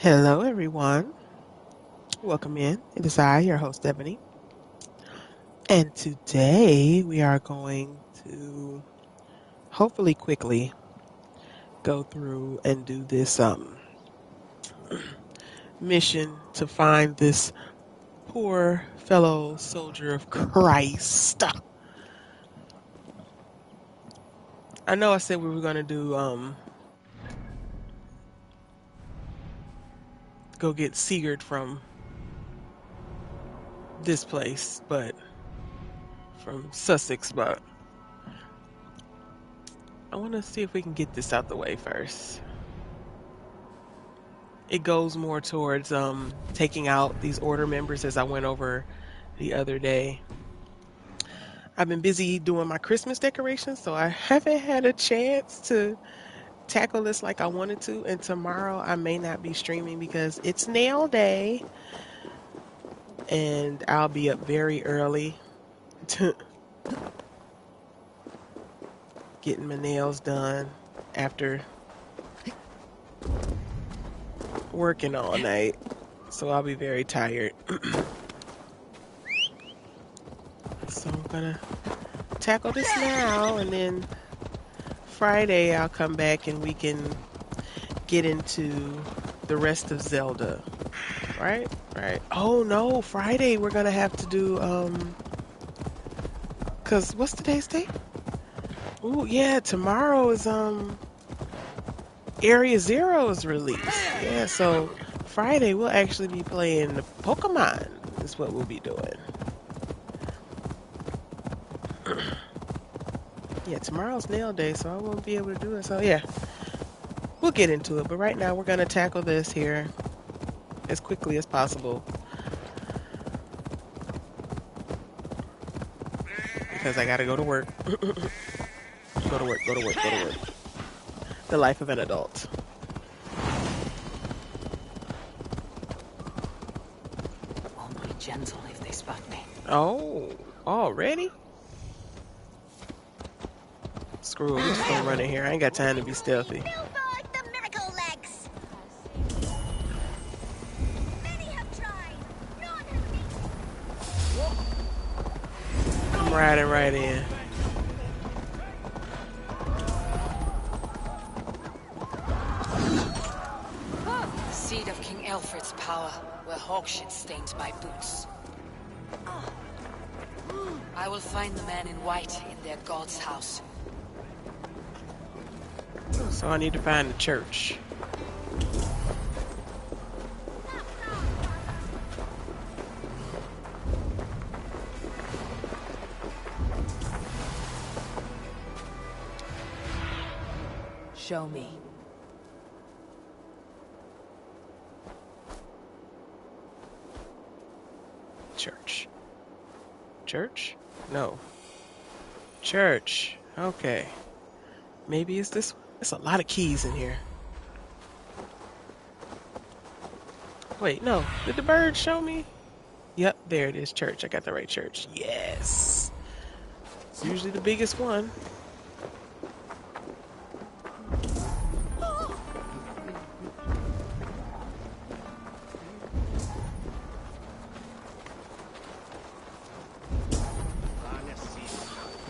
Hello, everyone. Welcome in. It is I, your host, Ebony. And today we are going to hopefully quickly go through and do this mission to find this poor fellow soldier of Christ. I know I said we were going to do go get Sigurd from this place, but from Sussex, but I want to see if we can get this out the way first. It goes more towards taking out these order members as I went over the other day. I've been busy doing my Christmas decorations, so I haven't had a chance to tackle this like I wanted to. And tomorrow I may not be streaming because it's nail day, and I'll be up very early to getting my nails done after working all night. So I'll be very tired. So I'm gonna tackle this now, and then Friday I'll come back and we can get into the rest of Zelda. Right? Right. Oh no, Friday we're gonna have to do cause what's today's date? Ooh, yeah, tomorrow is Area Zero is released. Yeah, so Friday we'll actually be playing the Pokemon is what we'll be doing. Yeah, tomorrow's nail day, so I won't be able to do it. So yeah, we'll get into it. But right now we're gonna tackle this here as quickly as possible because I gotta go to work. Go to work, go to work, go to work. The life of an adult. Only gentle if they spot me. Oh, already? Screw it, we just gonna run in here. I ain't got time to be stealthy. The miracle legs. Many have tried. None have I'm riding right in. The seed of King Alfred's power, where hawkshit stains my boots. I will find the man in white in their god's house. So I need to find the church. Show me. Church. Church? No. Church. Okay. Maybe it's this one. There's a lot of keys in here. Wait, no. Did the bird show me? Yep, there it is. Church. I got the right church. Yes. It's usually the biggest one.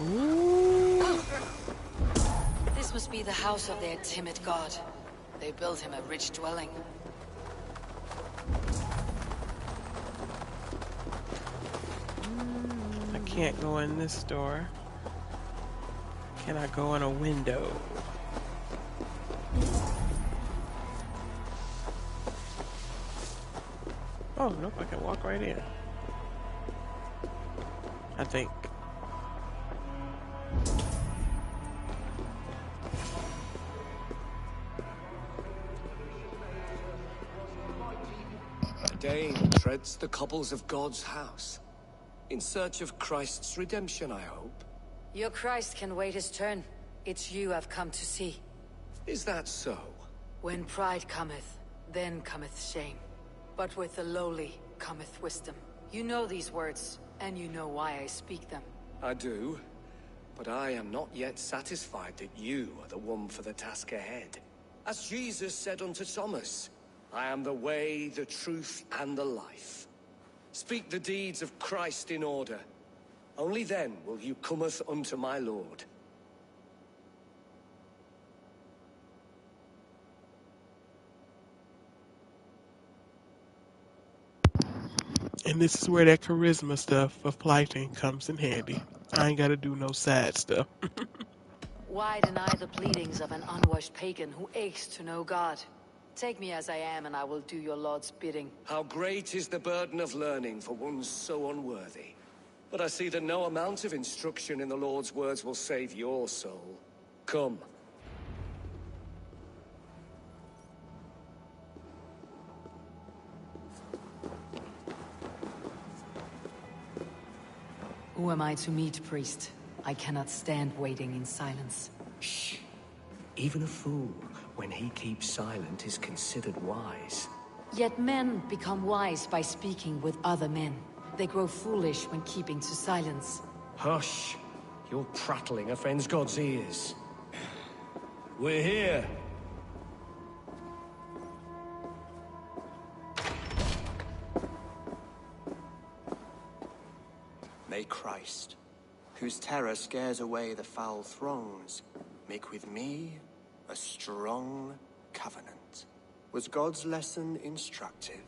Ooh. This must be the house of their timid god. They built him a rich dwelling. I can't go in this door. Can I go in a window? Oh, nope, I can walk right in. I think. A Dane treads the cobbles of God's house. In search of Christ's redemption, I hope. Your Christ can wait his turn. It's you I've come to see. Is that so? When pride cometh, then cometh shame. But with the lowly cometh wisdom. You know these words, and you know why I speak them. I do. But I am not yet satisfied that you are the one for the task ahead. As Jesus said unto Thomas, I am the way, the truth, and the life. Speak the deeds of Christ in order. Only then will you cometh unto my Lord. And this is where that charisma stuff for fighting comes in handy. I ain't gotta do no sad stuff. Why deny the pleadings of an unwashed pagan who aches to know God? Take me as I am, and I will do your Lord's bidding. How great is the burden of learning for one so unworthy. But I see that no amount of instruction in the Lord's words will save your soul. Come. Who am I to meet, priest? I cannot stand waiting in silence. Shh. Even a fool, when he keeps silent, is considered wise. Yet men become wise by speaking with other men. They grow foolish when keeping to silence. Hush. Your prattling offends God's ears. We're here. May Christ, whose terror scares away the foul throngs, make with me a strong covenant. Was God's lesson instructive?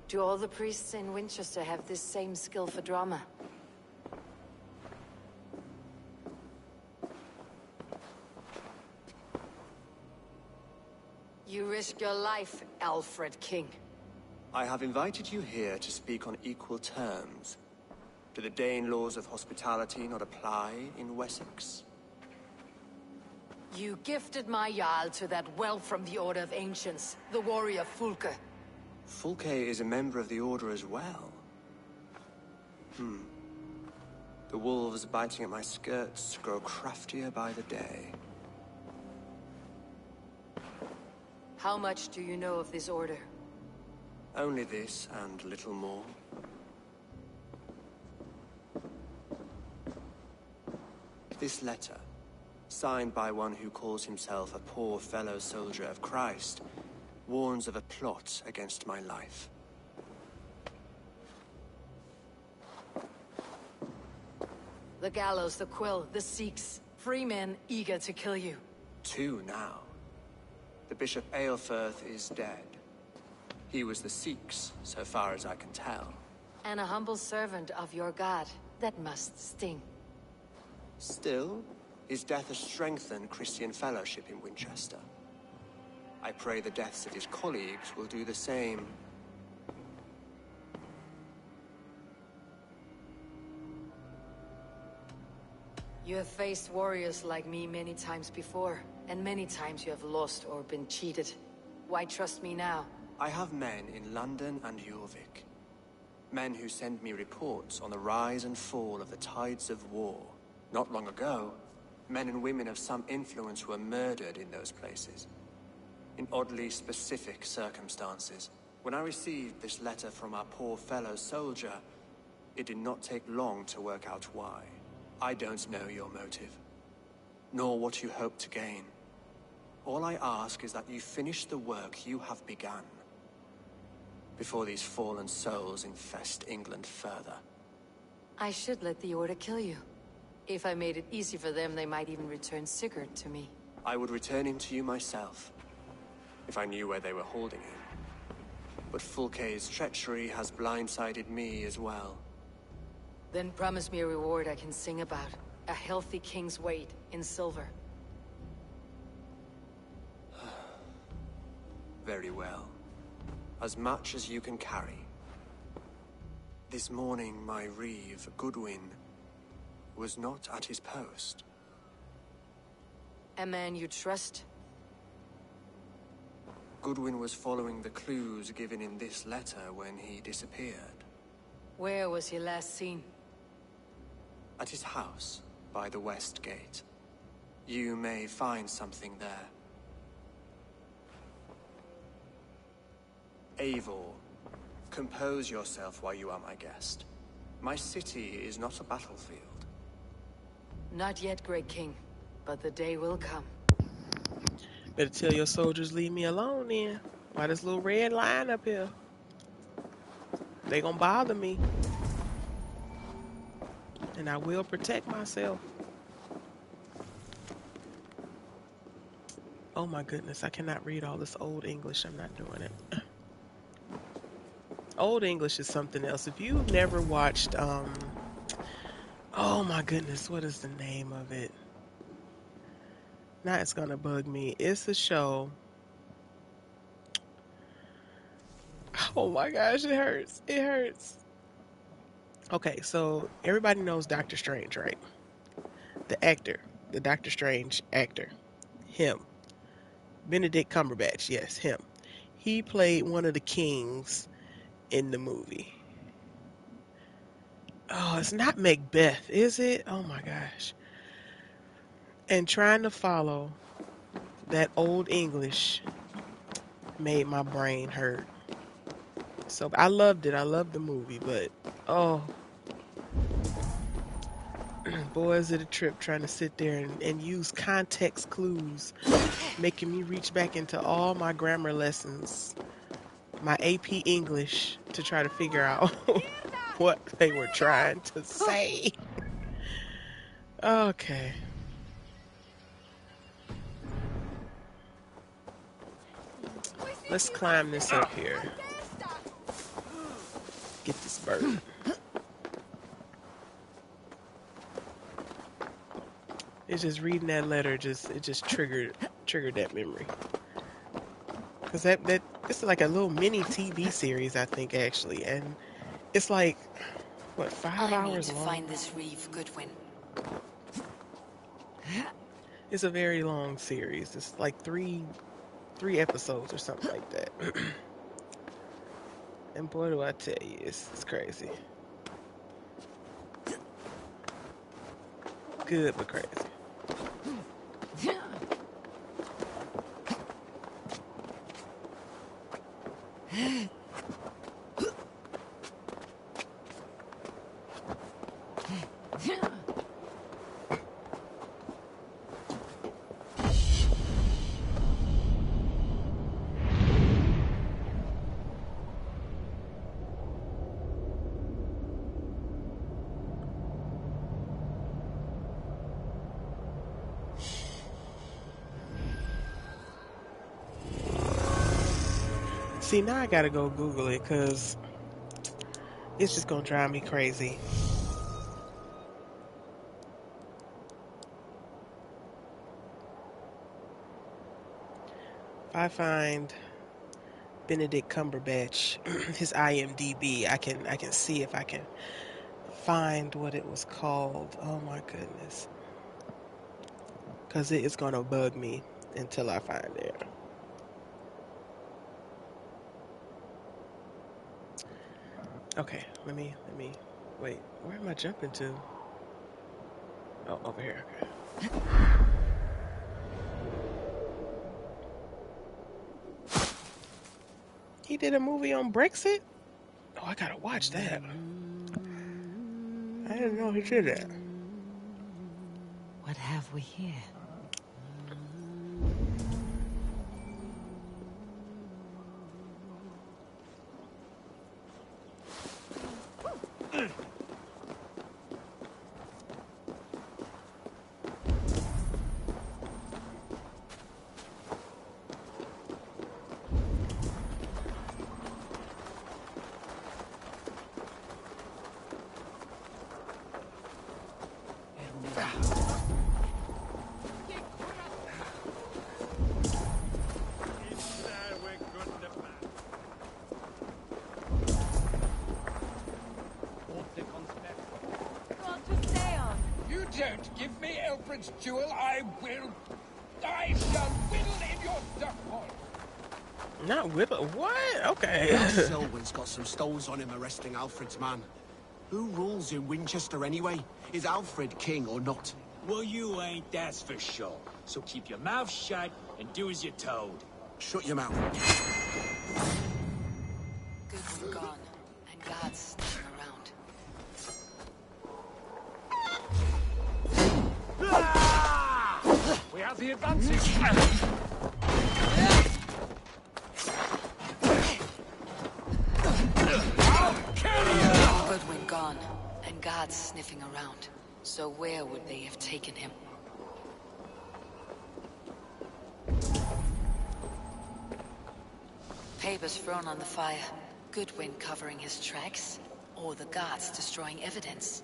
Do all the priests in Wincestre have this same skill for drama? You risk your life, Alfred King. I have invited you here to speak on equal terms. Do the Dane laws of hospitality not apply in Wessex? You gifted my Jarl to that whelp from the Order of Ancients, the warrior Fulke. Fulke is a member of the Order as well. The wolves biting at my skirts grow craftier by the day. How much do you know of this order? Only this and little more. This letter, signed by one who calls himself a poor fellow soldier of Christ, warns of a plot against my life. The gallows, the quill, the Sikhs. Free men eager to kill you. 2 now. The Bishop Aelfirth is dead. He was the Sikhs, so far as I can tell. And a humble servant of your god. That must sting. Still, his death has strengthened Christian fellowship in Winchester. I pray the deaths of his colleagues will do the same. You have faced warriors like me many times before, and many times you have lost or been cheated. Why trust me now? I have men in London and Jorvik. Men who send me reports on the rise and fall of the tides of war. Not long ago, men and women of some influence were murdered in those places. In oddly specific circumstances. When I received this letter from our poor fellow soldier, it did not take long to work out why. I don't know your motive, nor what you hope to gain. All I ask is that you finish the work you have begun, before these fallen souls infest England further. I should let the Order kill you. If I made it easy for them, they might even return Sigurd to me. I would return him to you myself, if I knew where they were holding him. But Fulke's treachery has blindsided me as well. Then promise me a reward I can sing about. A healthy king's weight in silver. Very well. As much as you can carry. This morning, my Reeve, Goodwin, was not at his post. A man you trust? Goodwin was following the clues given in this letter when he disappeared. Where was he last seen? At his house, by the West Gate. You may find something there. Eivor, compose yourself while you are my guest. My city is not a battlefield. Not yet, Great King, but the day will come. Better tell your soldiers leave me alone then. Why this little red line up here? They gonna bother me. And I will protect myself. Oh my goodness, I cannot read all this old English. I'm not doing it. Old English is something else. If you've never watched, oh my goodness, what is the name of it? Now it's gonna bug me. It's a show. Oh my gosh, it hurts. It hurts. Okay, so everybody knows Doctor Strange, right? The actor, the Doctor Strange actor, him. Benedict Cumberbatch, yes, him. He played one of the kings in the movie. Oh, it's not Macbeth, is it? Oh my gosh. And trying to follow that old English made my brain hurt. So I loved it. I loved the movie, but oh, boy, is it a trip trying to sit there and use context clues, making me reach back into all my grammar lessons, my AP English to try to figure out what they were trying to say. Okay. Let's climb this up here. Get this bird. It's just reading that letter. It just triggered that memory. Cause that it's like a little mini TV series, I think actually, and it's like what 5 I need hours to long. find this Reeve, Goodwin. It's a very long series. It's like three episodes or something like that. And boy, do I tell you, it's crazy. Good but crazy. See, now I gotta go Google it because it's just gonna drive me crazy. If I find Benedict Cumberbatch, his IMDb, I can see if I can find what it was called. Oh my goodness. Because it is gonna bug me until I find it. Okay, let me wait. Where am I jumping to? Oh, over here. Okay. He did a movie on Brexit? Oh, I gotta watch that. I didn't know he did that. What have we here? You don't give me Elfred's jewel, I shall whittle in your duck pond. Not Whipper. What? Okay. Selwyn's got some stones on him arresting Alfred's man. Who rules in Wincestre anyway? Is Alfred king or not? Well, you ain't, that's for sure. So keep your mouth shut and do as you're told. Shut your mouth. Goodwin gone, and God's sneaking around. have the advantage. I'll kill you! Goodwin gone, and guards sniffing around. So where would they have taken him? Papers thrown on the fire. Goodwin covering his tracks, or the guards destroying evidence.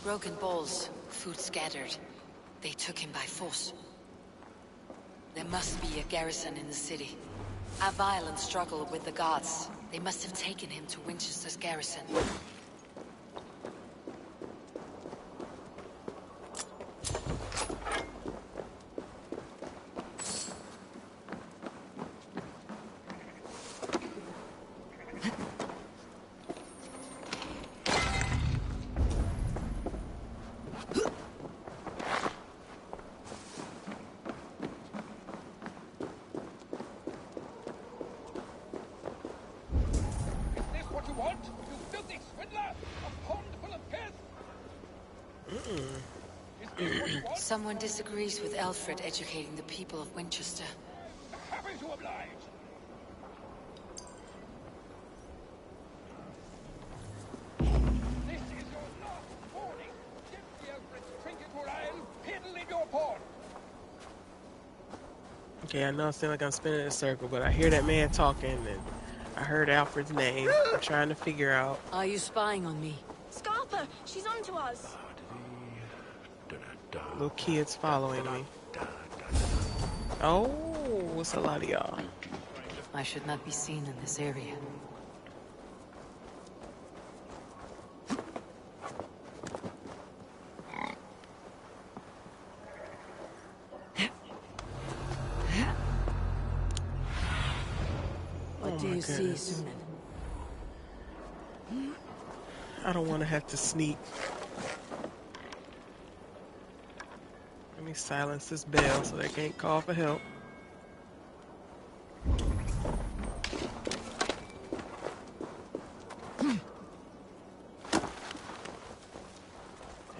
Broken bowls, food scattered. They took him by force. There must be a garrison in the city. A violent struggle with the guards. They must have taken him to Winchester's garrison. Is this what you want? You filthy swindler! A pond full of piss! Is this what you want? Someone disagrees with Alfred educating the people of Winchester. Happy to oblige. This is your last warning. Give the Alfred's trinket or I'll piddle in your pawn. Okay, I know it seems like I'm spinning in a circle, but I hear that man talking, and I heard Alfred's name. I'm trying to figure out. Are you spying on me? Scarper, she's on to us. Little kids following me. Oh, what's a lot of y'all? I should not be seen in this area. What do my you see, goodness. Sunan? I don't want to have to sneak. Let me silence this bell so they can't call for help. And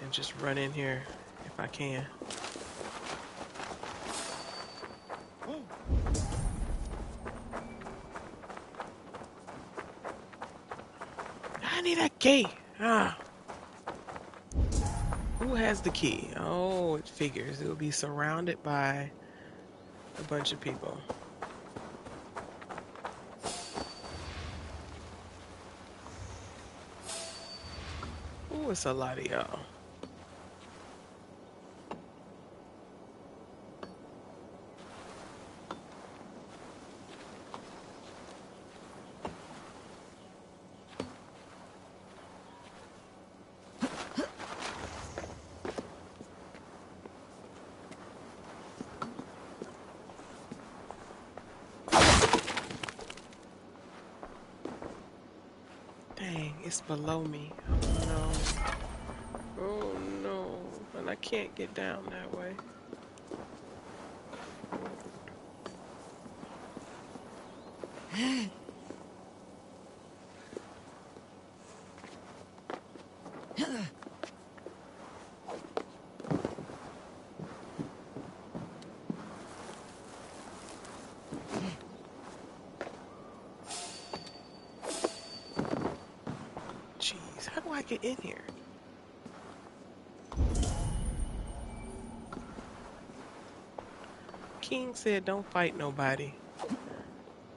just run in here if I can. I need a key. Ah. Who has the key? Oh, it figures. It will be surrounded by a bunch of people. Ooh, it's a lot of y'all. Dang, it's below me. Oh no. Oh no. And I can't get down that way. Jeez, how do I get in here? King said don't fight nobody.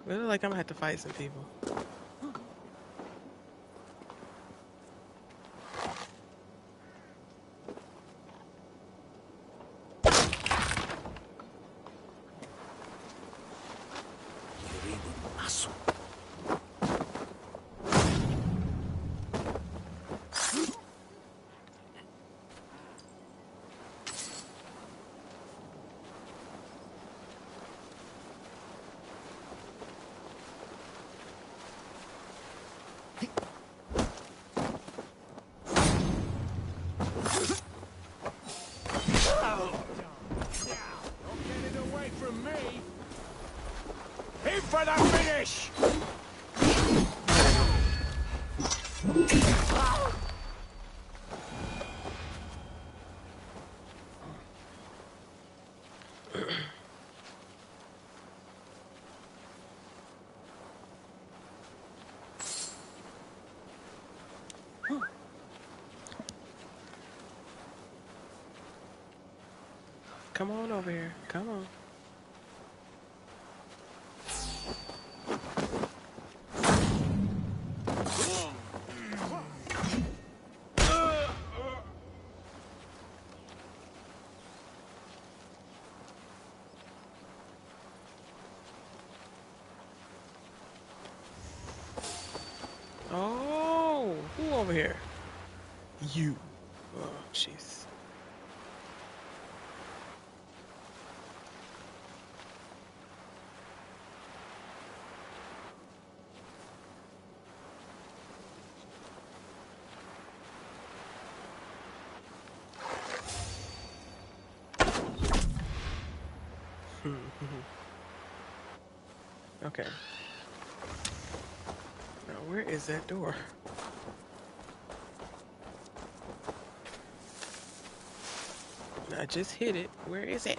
It looks like I'm gonna have to fight some people. finish! Come on over here. Come on. Oh, who over here? You. Oh, jeez. Okay. Now, where is that door? I just hit it. Where is it?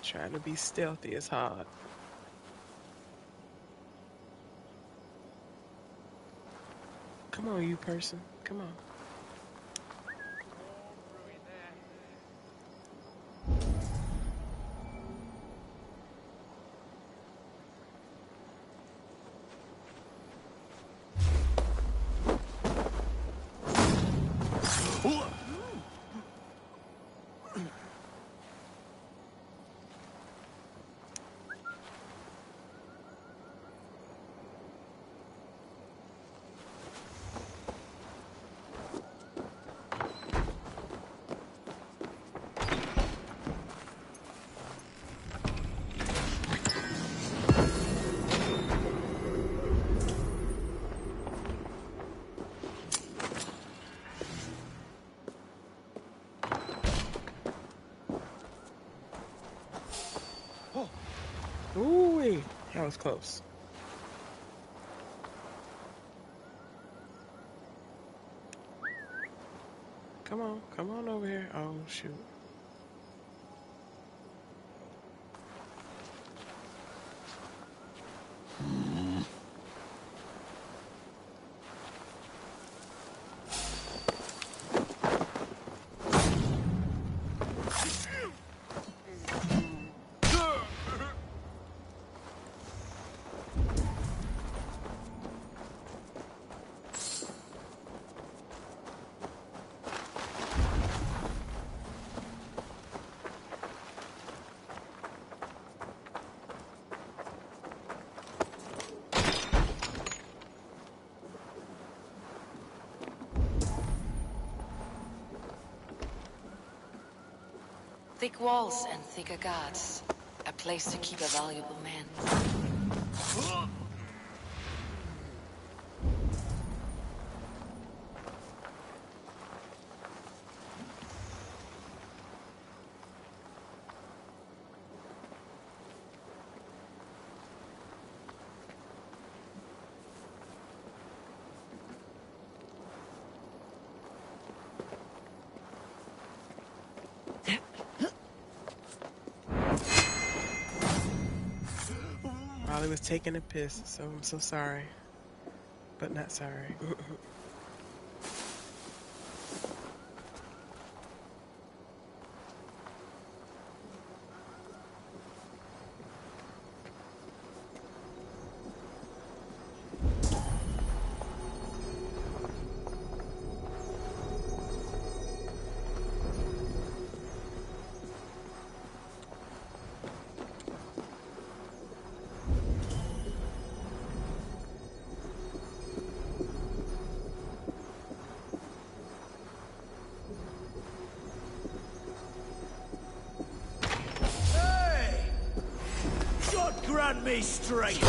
Trying to be stealthy is hard. Come on, you person. Come on. Ooh, that was close. Come on over here. Oh, shoot. Thick walls and thicker guards. A place to keep a valuable man. Molly was taking a piss, so I'm so sorry. But not sorry. Grant me strength!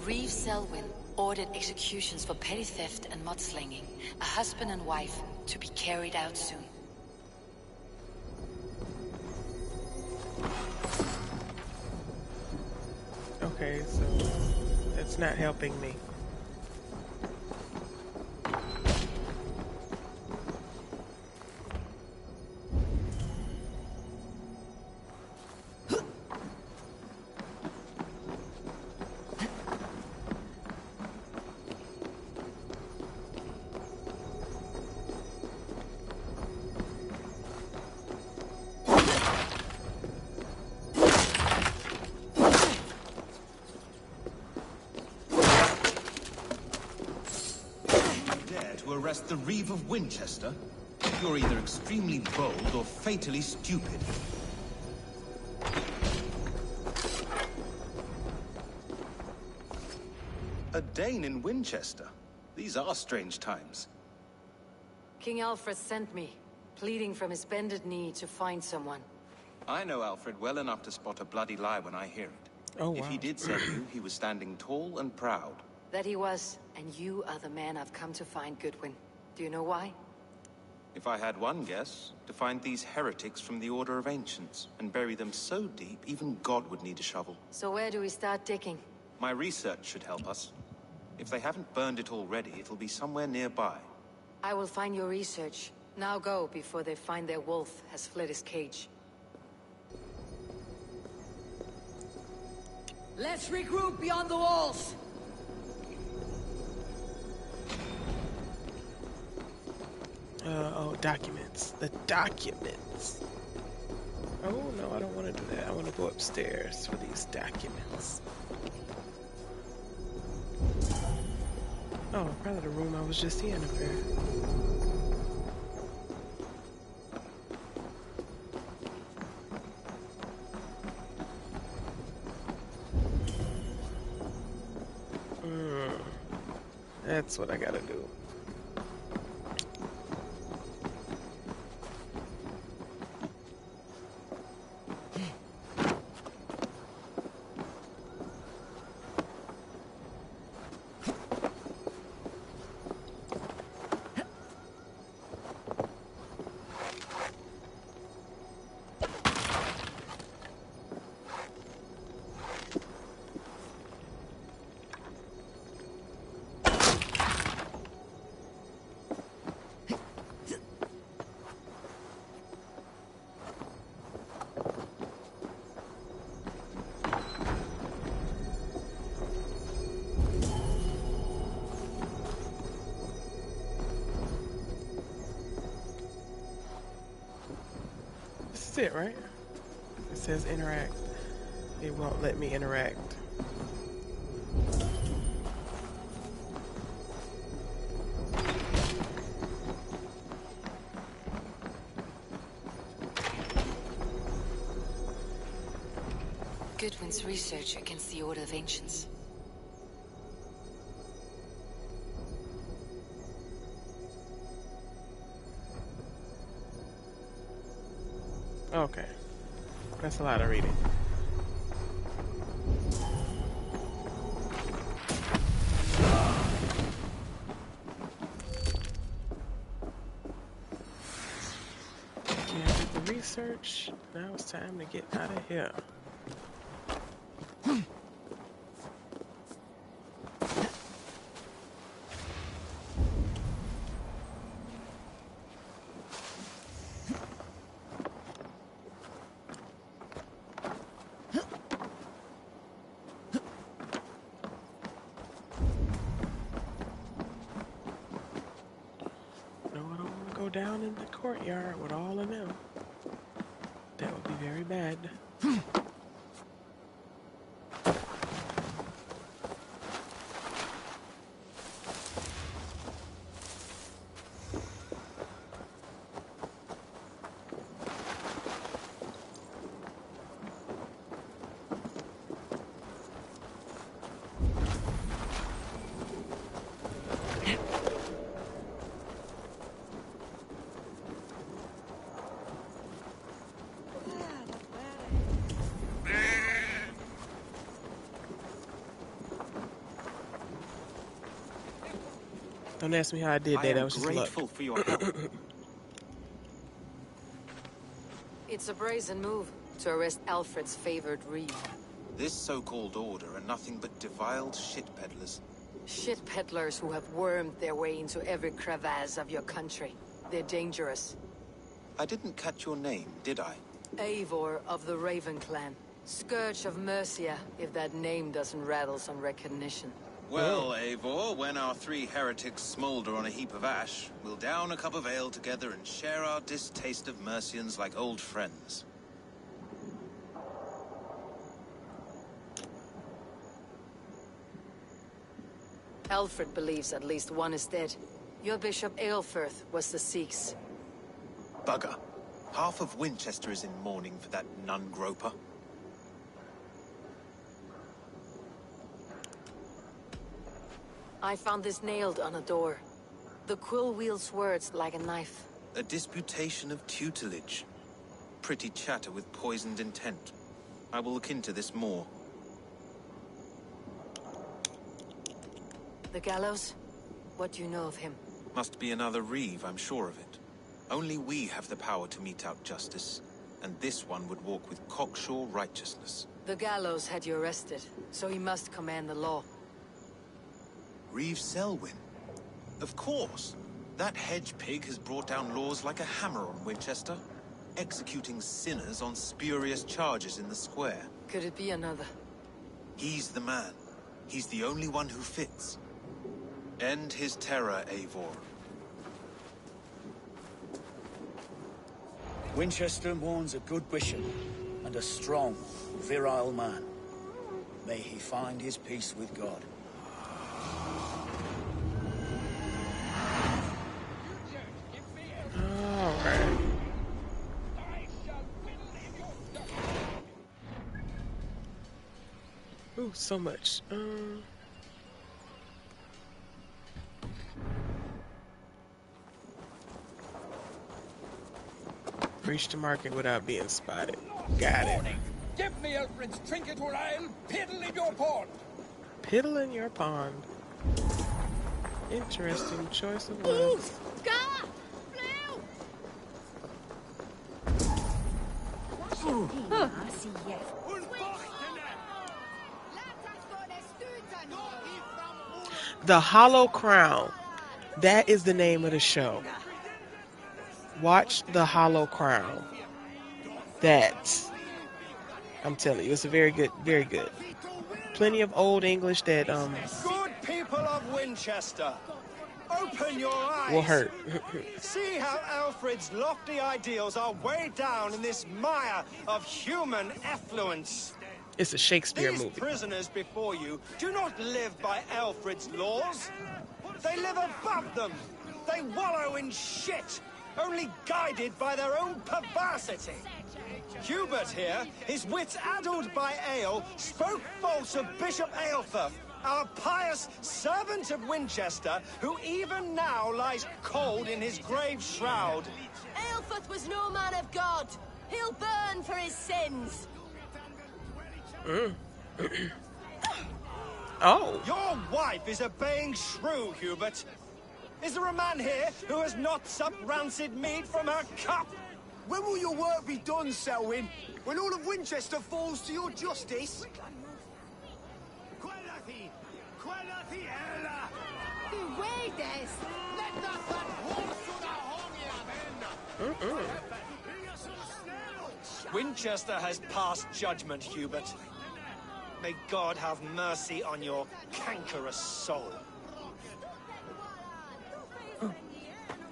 Reeve Selwyn ordered executions for petty theft and mudslinging. A husband and wife to be carried out soon. Okay, so that's not helping me. Arrest the Reeve of Wincestre? You're either extremely bold or fatally stupid. A Dane in Winchester? These are strange times. King Alfred sent me, pleading from his bended knee to find someone. I know Alfred well enough to spot a bloody lie when I hear it. Oh, If wow. he did send you, he was standing tall and proud. That he was, and you are the man I've come to find, Goodwin. Do you know why? If I had one guess, to find these heretics from the Order of Ancients, and bury them so deep, even God would need a shovel. So where do we start digging? My research should help us. If they haven't burned it already, it'll be somewhere nearby. I will find your research. Now go, before they find their wolf has fled his cage. Let's regroup beyond the walls! Oh, documents. The documents. Oh, no, I don't want to do that. I want to go upstairs for these documents. Oh, probably the room I was just in up here. That's what I gotta do. This is it, right? It says interact. It won't let me interact. Goodwin's research against the Order of Ancients. Okay. That's a lot of reading. Yeah, did the research. Now it's time to get out of here. No, I don't want to go down in the courtyard with all of them. That would be very bad. Don't ask me how I did I that. That am was just luck. grateful for your help. It's a brazen move to arrest Alfred's favored Reeve. This so-called order are nothing but deviled shit peddlers. Shit peddlers who have wormed their way into every crevasse of your country. They're dangerous. I didn't catch your name, did I? Eivor of the Raven clan. Scourge of Mercia, if that name doesn't rattle some recognition. Well, Eivor, when our three heretics smolder on a heap of ash, we'll down a cup of ale together and share our distaste of Mercians like old friends. Alfred believes at least one is dead. Your Bishop Aelfirth was the Sikhs. Bugger. Half of Wincestre is in mourning for that nun-groper. I found this nailed on a door. The quill wields words like a knife. A disputation of tutelage. Pretty chatter with poisoned intent. I will look into this more. The gallows? What do you know of him? Must be another Reeve, I'm sure of it. Only we have the power to mete out justice, and this one would walk with cocksure righteousness. The gallows had you arrested, so he must command the law. Reeve Selwyn? Of course. That hedge pig has brought down laws like a hammer on Winchester, executing sinners on spurious charges in the square. Could it be another? He's the man. He's the only one who fits. End his terror, Eivor. Winchester mourns a good bishop and a strong, virile man. May he find his peace with God. Alright. Ooh, so much. Reach the market without being spotted. Got it. Give me Alfred's trinket or I'll piddle in your pond. Piddle in your pond. Interesting choice of words. The Hollow Crown. That is the name of the show. Watch The Hollow Crown. That, I'm telling you, it's a very good, very good. Plenty of old English that Good people of Winchester, open your eyes. will hurt. See how Alfred's lofty ideals are weighed down in this mire of human effluence. It's a Shakespeare These movie. prisoners before you do not live by Alfred's laws. They live above them. They wallow in shit, only guided by their own perversity. Hubert here, his wits addled by ale, spoke false of Bishop Aelfirth, our pious servant of Winchester, who even now lies cold in his grave shroud. Aelfirth was no man of God. He'll burn for his sins. Oh. Your wife is a baying shrew, Hubert. Is there a man here who has not supped rancid mead from her cup? When will your work be done, Selwyn? When all of Winchester falls to your justice? Winchester has passed judgment, Hubert. May God have mercy on your cankerous soul.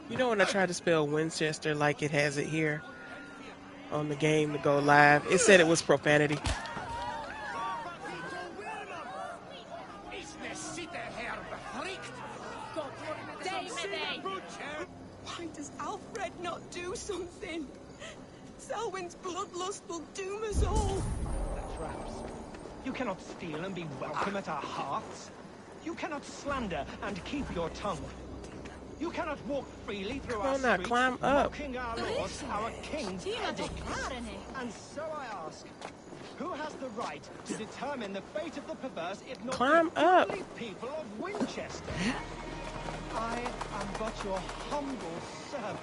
You know when I tried to spell Winchester like it has it here on the game to go live, it said it was profanity. Why does Alfred not do something? Selwyn's bloodlust will doom us all. Traps. You cannot steal and be welcome at our hearths. You cannot slander and keep your tongue. You cannot walk freely through our now, streets, climb up. mocking our lords, our king's edict. And so I ask, who has the right to determine the fate of the perverse if not Climb the up. holy people of Winchester? I At your humble servant.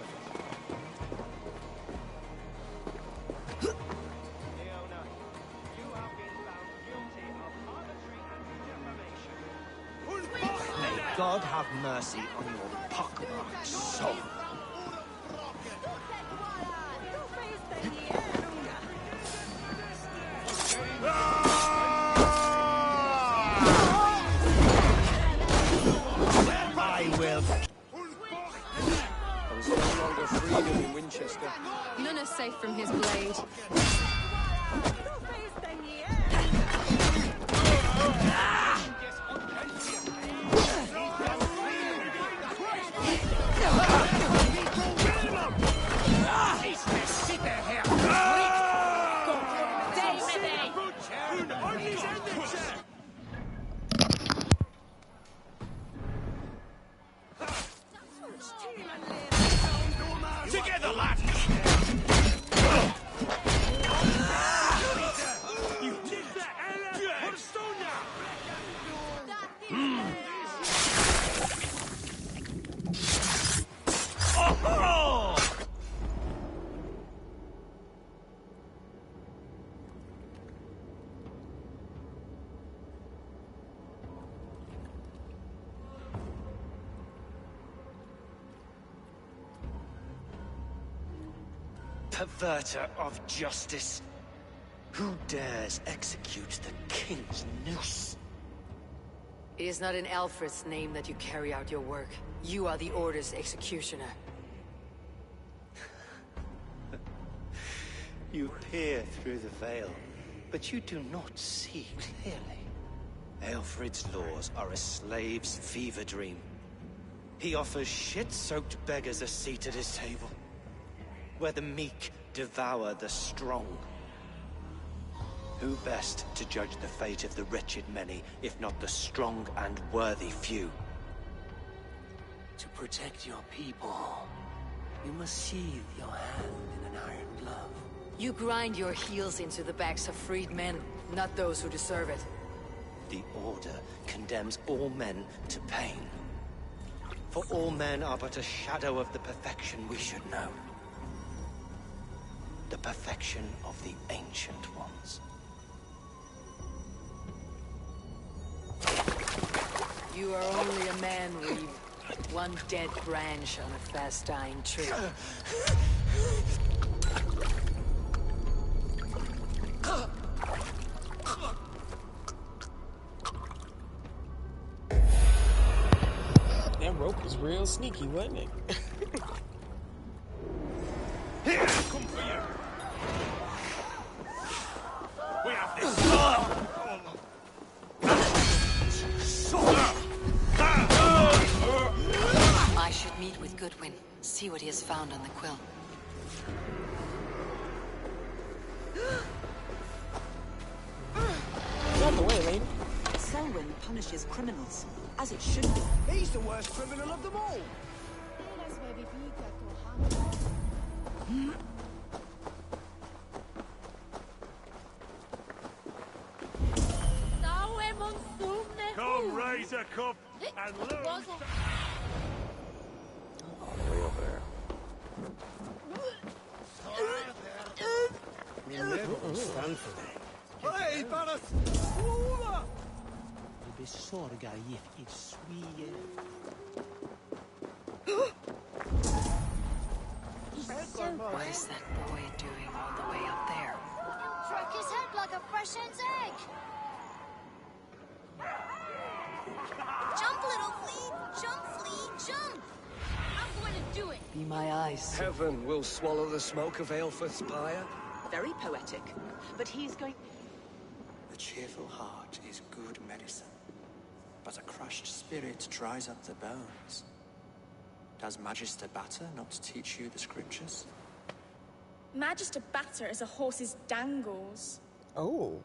Leona, you have been found guilty of harlotry and defamation. God have mercy on your pockmarked soul. I will. There's no longer freedom in Winchester. None are safe from his blade. Together, lads! Perverter of justice. Who dares execute the king's noose? It is not in Alfred's name that you carry out your work. You are the Order's executioner. You peer through the veil, but you do not see clearly. Alfred's laws are a slave's fever dream. He offers shit-soaked beggars a seat at his table, where the meek devour the strong. Who best to judge the fate of the wretched many, if not the strong and worthy few? To protect your people, you must sheathe your hand in an iron glove. You grind your heels into the backs of freed men, not those who deserve it. The Order condemns all men to pain. For all men are but a shadow of the perfection we should know. The perfection of the Ancient Ones. You are only a man, Reeve. One dead branch on a fast-dying tree. That rope was real sneaky, wasn't it? Here, come for you. We have this. I should meet with Goodwin, see what he has found on the quill. Get out the way, lady. Selwyn punishes criminals, as it should be. He's the worst criminal of them all. Come, raise a cup and learn. All the way over there. Stand for that. Hey, Baras! Besorga gift swie. What is that boy doing all the way up there? Broke his head like a fresh hen's egg. Jump, little flea! Jump, flea, jump! I'm going to do it. Be my eyes. Heaven will swallow the smoke of Aelfred's pyre. Very poetic. But he's going... A cheerful heart is good medicine, but a crushed spirit dries up the bones. Does Magister Batter not teach you the scriptures? Magister Batter is a horse's dangles. Oh.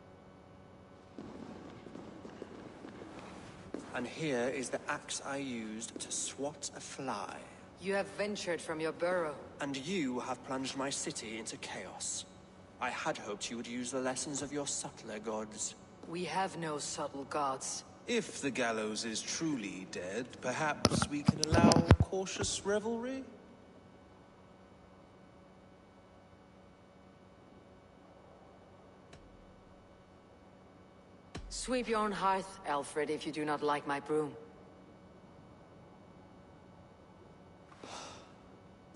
And here is the axe I used to swat a fly. You have ventured from your burrow. And you have plunged my city into chaos. I had hoped you would use the lessons of your subtler gods. We have no subtle gods. If the gallows is truly dead, perhaps we can allow cautious revelry? Sweep your own hearth, Alfred, if you do not like my broom.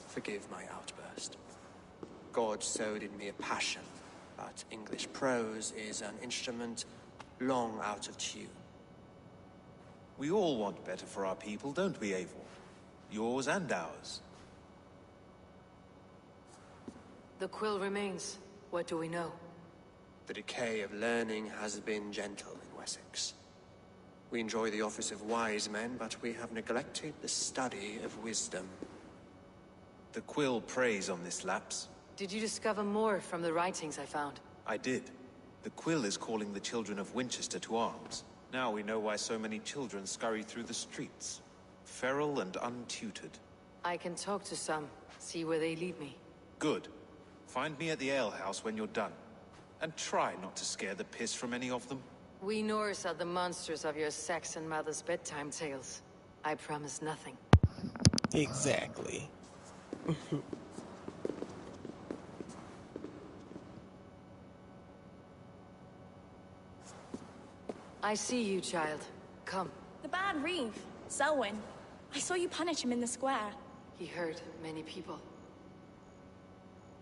Forgive my outburst. God sowed in me a passion, but English prose is an instrument long out of tune. We all want better for our people, don't we, Eivor? Yours and ours. The quill remains. What do we know? The decay of learning has been gentle in Wessex. We enjoy the office of wise men, but we have neglected the study of wisdom. The quill preys on this lapse. Did you discover more from the writings I found? I did. The quill is calling the children of Wincestre to arms. Now we know why so many children scurry through the streets. Feral and untutored. I can talk to some, see where they lead me. Good. Find me at the alehouse when you're done. And try not to scare the piss from any of them. We Norse are the monsters of your Saxon mother's bedtime tales. I promise nothing. Exactly. I see you, child. Come. The bad Reeve, Selwyn. I saw you punish him in the square. He hurt many people.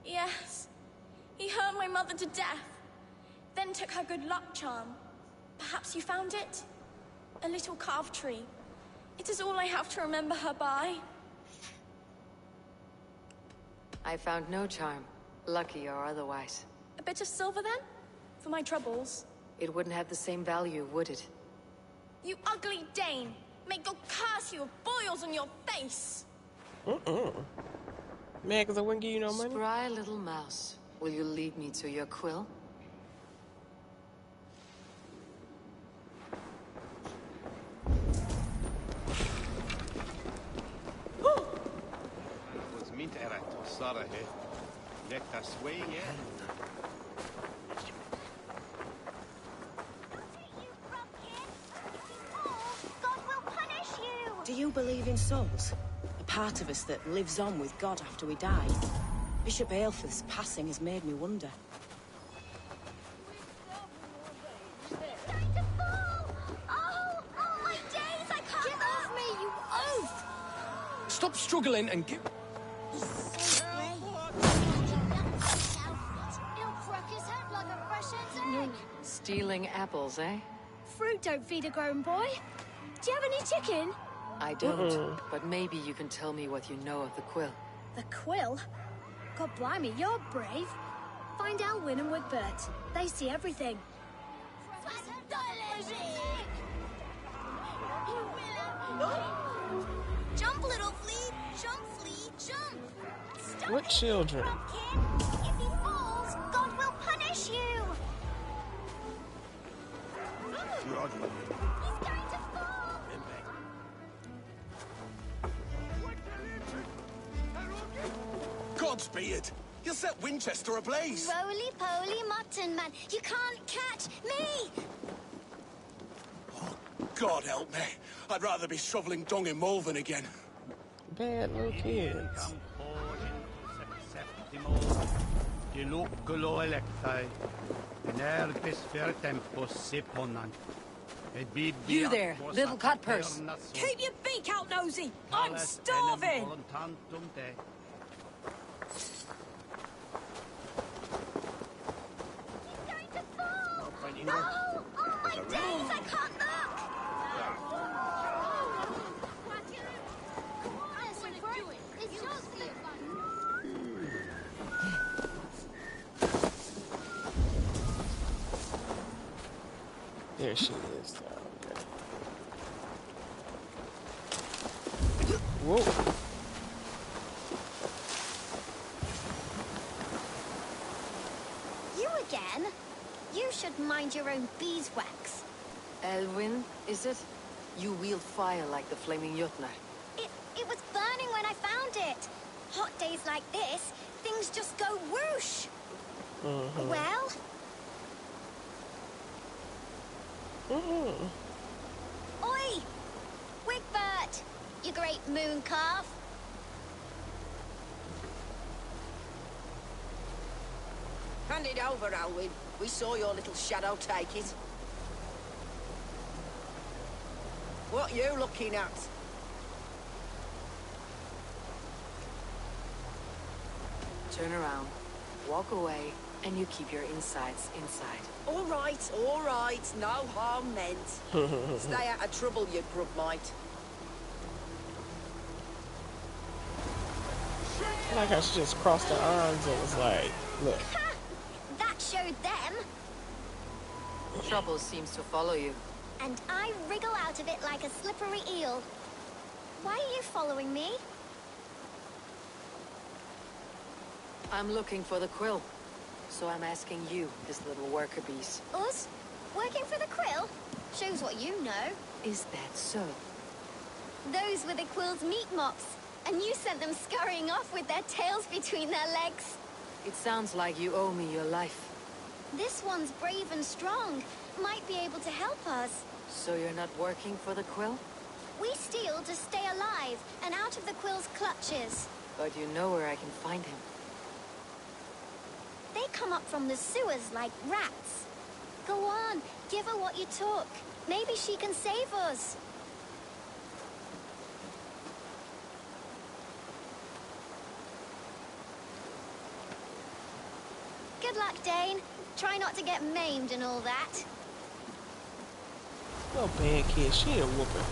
Yes. He hurt my mother to death. Then took her good luck charm. Perhaps you found it? A little carved tree. It is all I have to remember her by. I found no charm, lucky or otherwise. A bit of silver then? For my troubles. It wouldn't have the same value, would it? You ugly Dane! May God curse you with boils on your face! Man, because I wouldn't give you no money. Spry little mouse. Will you lead me to your quill? Do you believe in souls? A part of us that lives on with God after we die? Bishop Aelfrith's passing has made me wonder. Stop struggling and give... Stealing apples, eh? Fruit don't feed a grown boy. Do you have any chicken? I don't, but maybe you can tell me what you know of the quill. The quill? God blimey, you're brave. Find Elwyn and Wigbert. They see everything. Jump, little flea! Jump, flea, jump! Stop What children? If he falls, God will punish you! He's going to fall! Godspeed! You'll set Winchester ablaze! Roly-poly mutton man, you can't catch me! Oh, God help me. I'd rather be shoveling dung in Malvern again. Bad little kids. You there, little cut purse. Keep your beak out, nosy! I'm starving! No! Oh, my days, I can't look! There she is. Okay. Whoa. You again? You should mind your own beeswax. Elwyn, is it? You wield fire like the flaming Jotnar. It was burning when I found it. Hot days like this, things just go whoosh. Well? Oi! Wigbert! You great moon calf! Hand it over, Alwyn. We saw your little shadow take it. What you looking at? Turn around, walk away, and you keep your insides inside. All right. No harm meant. Stay out of trouble, you grub mite. I feel like I should just cross the arms and was like, look. Ha! That showed them. Trouble seems to follow you. And I wriggle out of it like a slippery eel. Why are you following me? I'm looking for the quill. So I'm asking you, this little worker bees. Us? Working for the quill? Shows what you know. Is that so? Those were the quill's meat mops. And you sent them scurrying off with their tails between their legs. It sounds like you owe me your life. This one's brave and strong. Might be able to help us. So you're not working for the quill? We steal to stay alive and out of the quill's clutches. But you know where I can find him. They come up from the sewers like rats. Go on, give her what you took. Maybe she can save us. Good luck, Dane. Try not to get maimed and all that. No bad kid, she a whooping.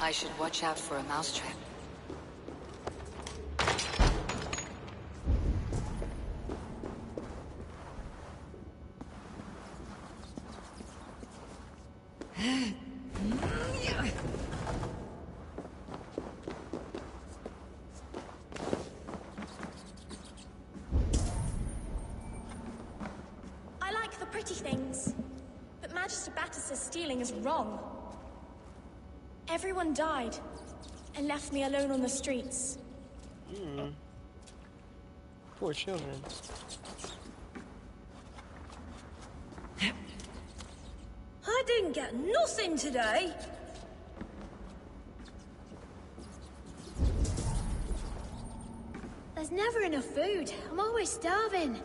I should watch out for a mousetrap. I like the pretty things, but Magister Battus's stealing is wrong. Everyone died, and left me alone on the streets. Poor children. I didn't get nothing today. There's never enough food. I'm always starving.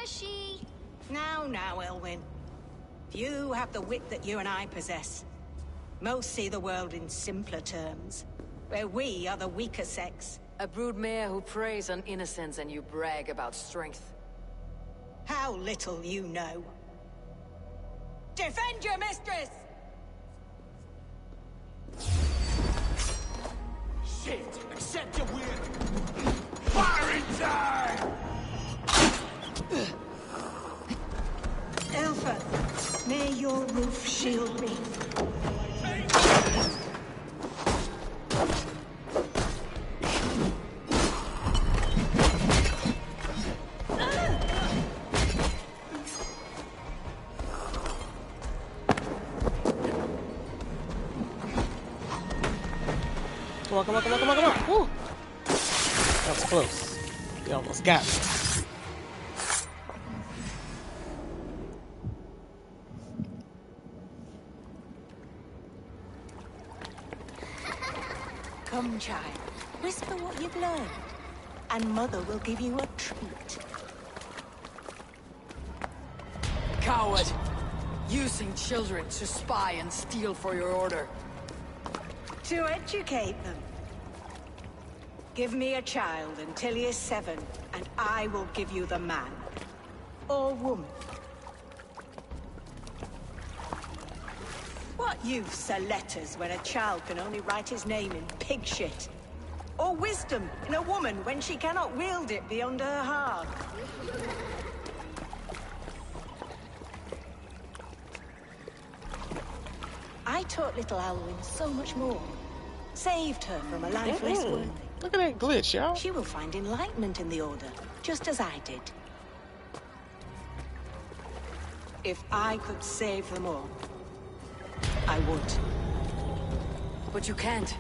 Mushy! Now, Elwyn. Few have the wit that you and I possess. Most see the world in simpler terms, where we are the weaker sex. A broodmare who preys on innocence and you brag about strength. How little you know. Defend your mistress! Shit! Accept your weird... Firing time! Elfa, may your roof shield me. Come on. Woo. That was close. You almost got me. Come, child. Whisper what you've learned, and Mother will give you a treat. Coward! Using children to spy and steal for your order. To educate them. Give me a child until he is 7, and I will give you the man. Or woman. What use are letters when a child can only write his name in pig shit? Or wisdom in a woman when she cannot wield it beyond her heart? I taught little Alwyn so much more. Saved her from a life less worthy. Look at that glitch, y'all. She will find enlightenment in the Order, just as I did. If I could save them all, I would. But you can't.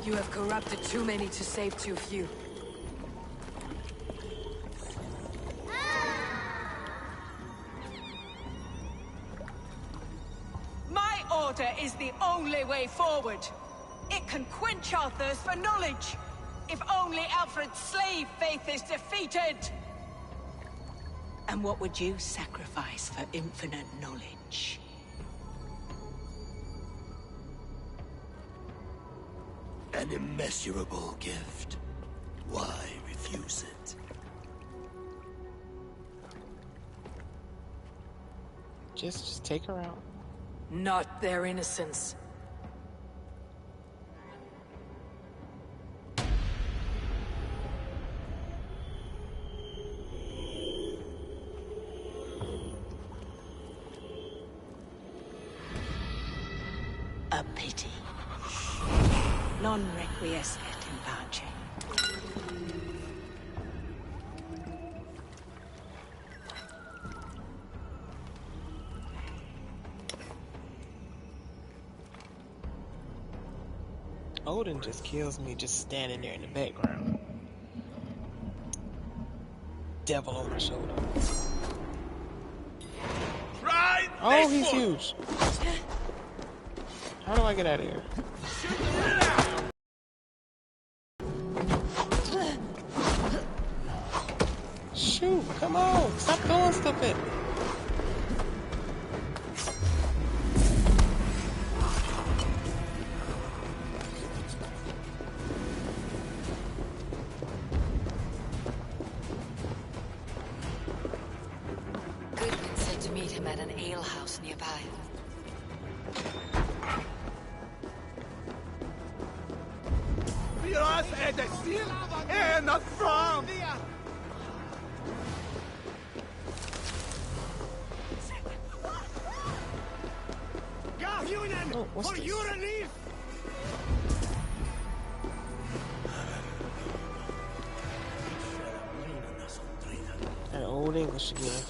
You have corrupted too many to save too few. My Order is the only way forward. It can quench our thirst for knowledge. If only Alfred's slave faith is defeated. And what would you sacrifice for infinite knowledge? An immeasurable gift. Why refuse it? Just take her out. Not their innocence. A pity. Non requiescat in pace. Odin just kills me just standing there in the background. Devil on my shoulder. Right. Oh, he's huge. How do I get out of here? Shoot, come on. Stop doing stuff at me. Goodman said to meet him at an alehouse nearby. Miras är det still ända fram! Oh, what's this? That old English again.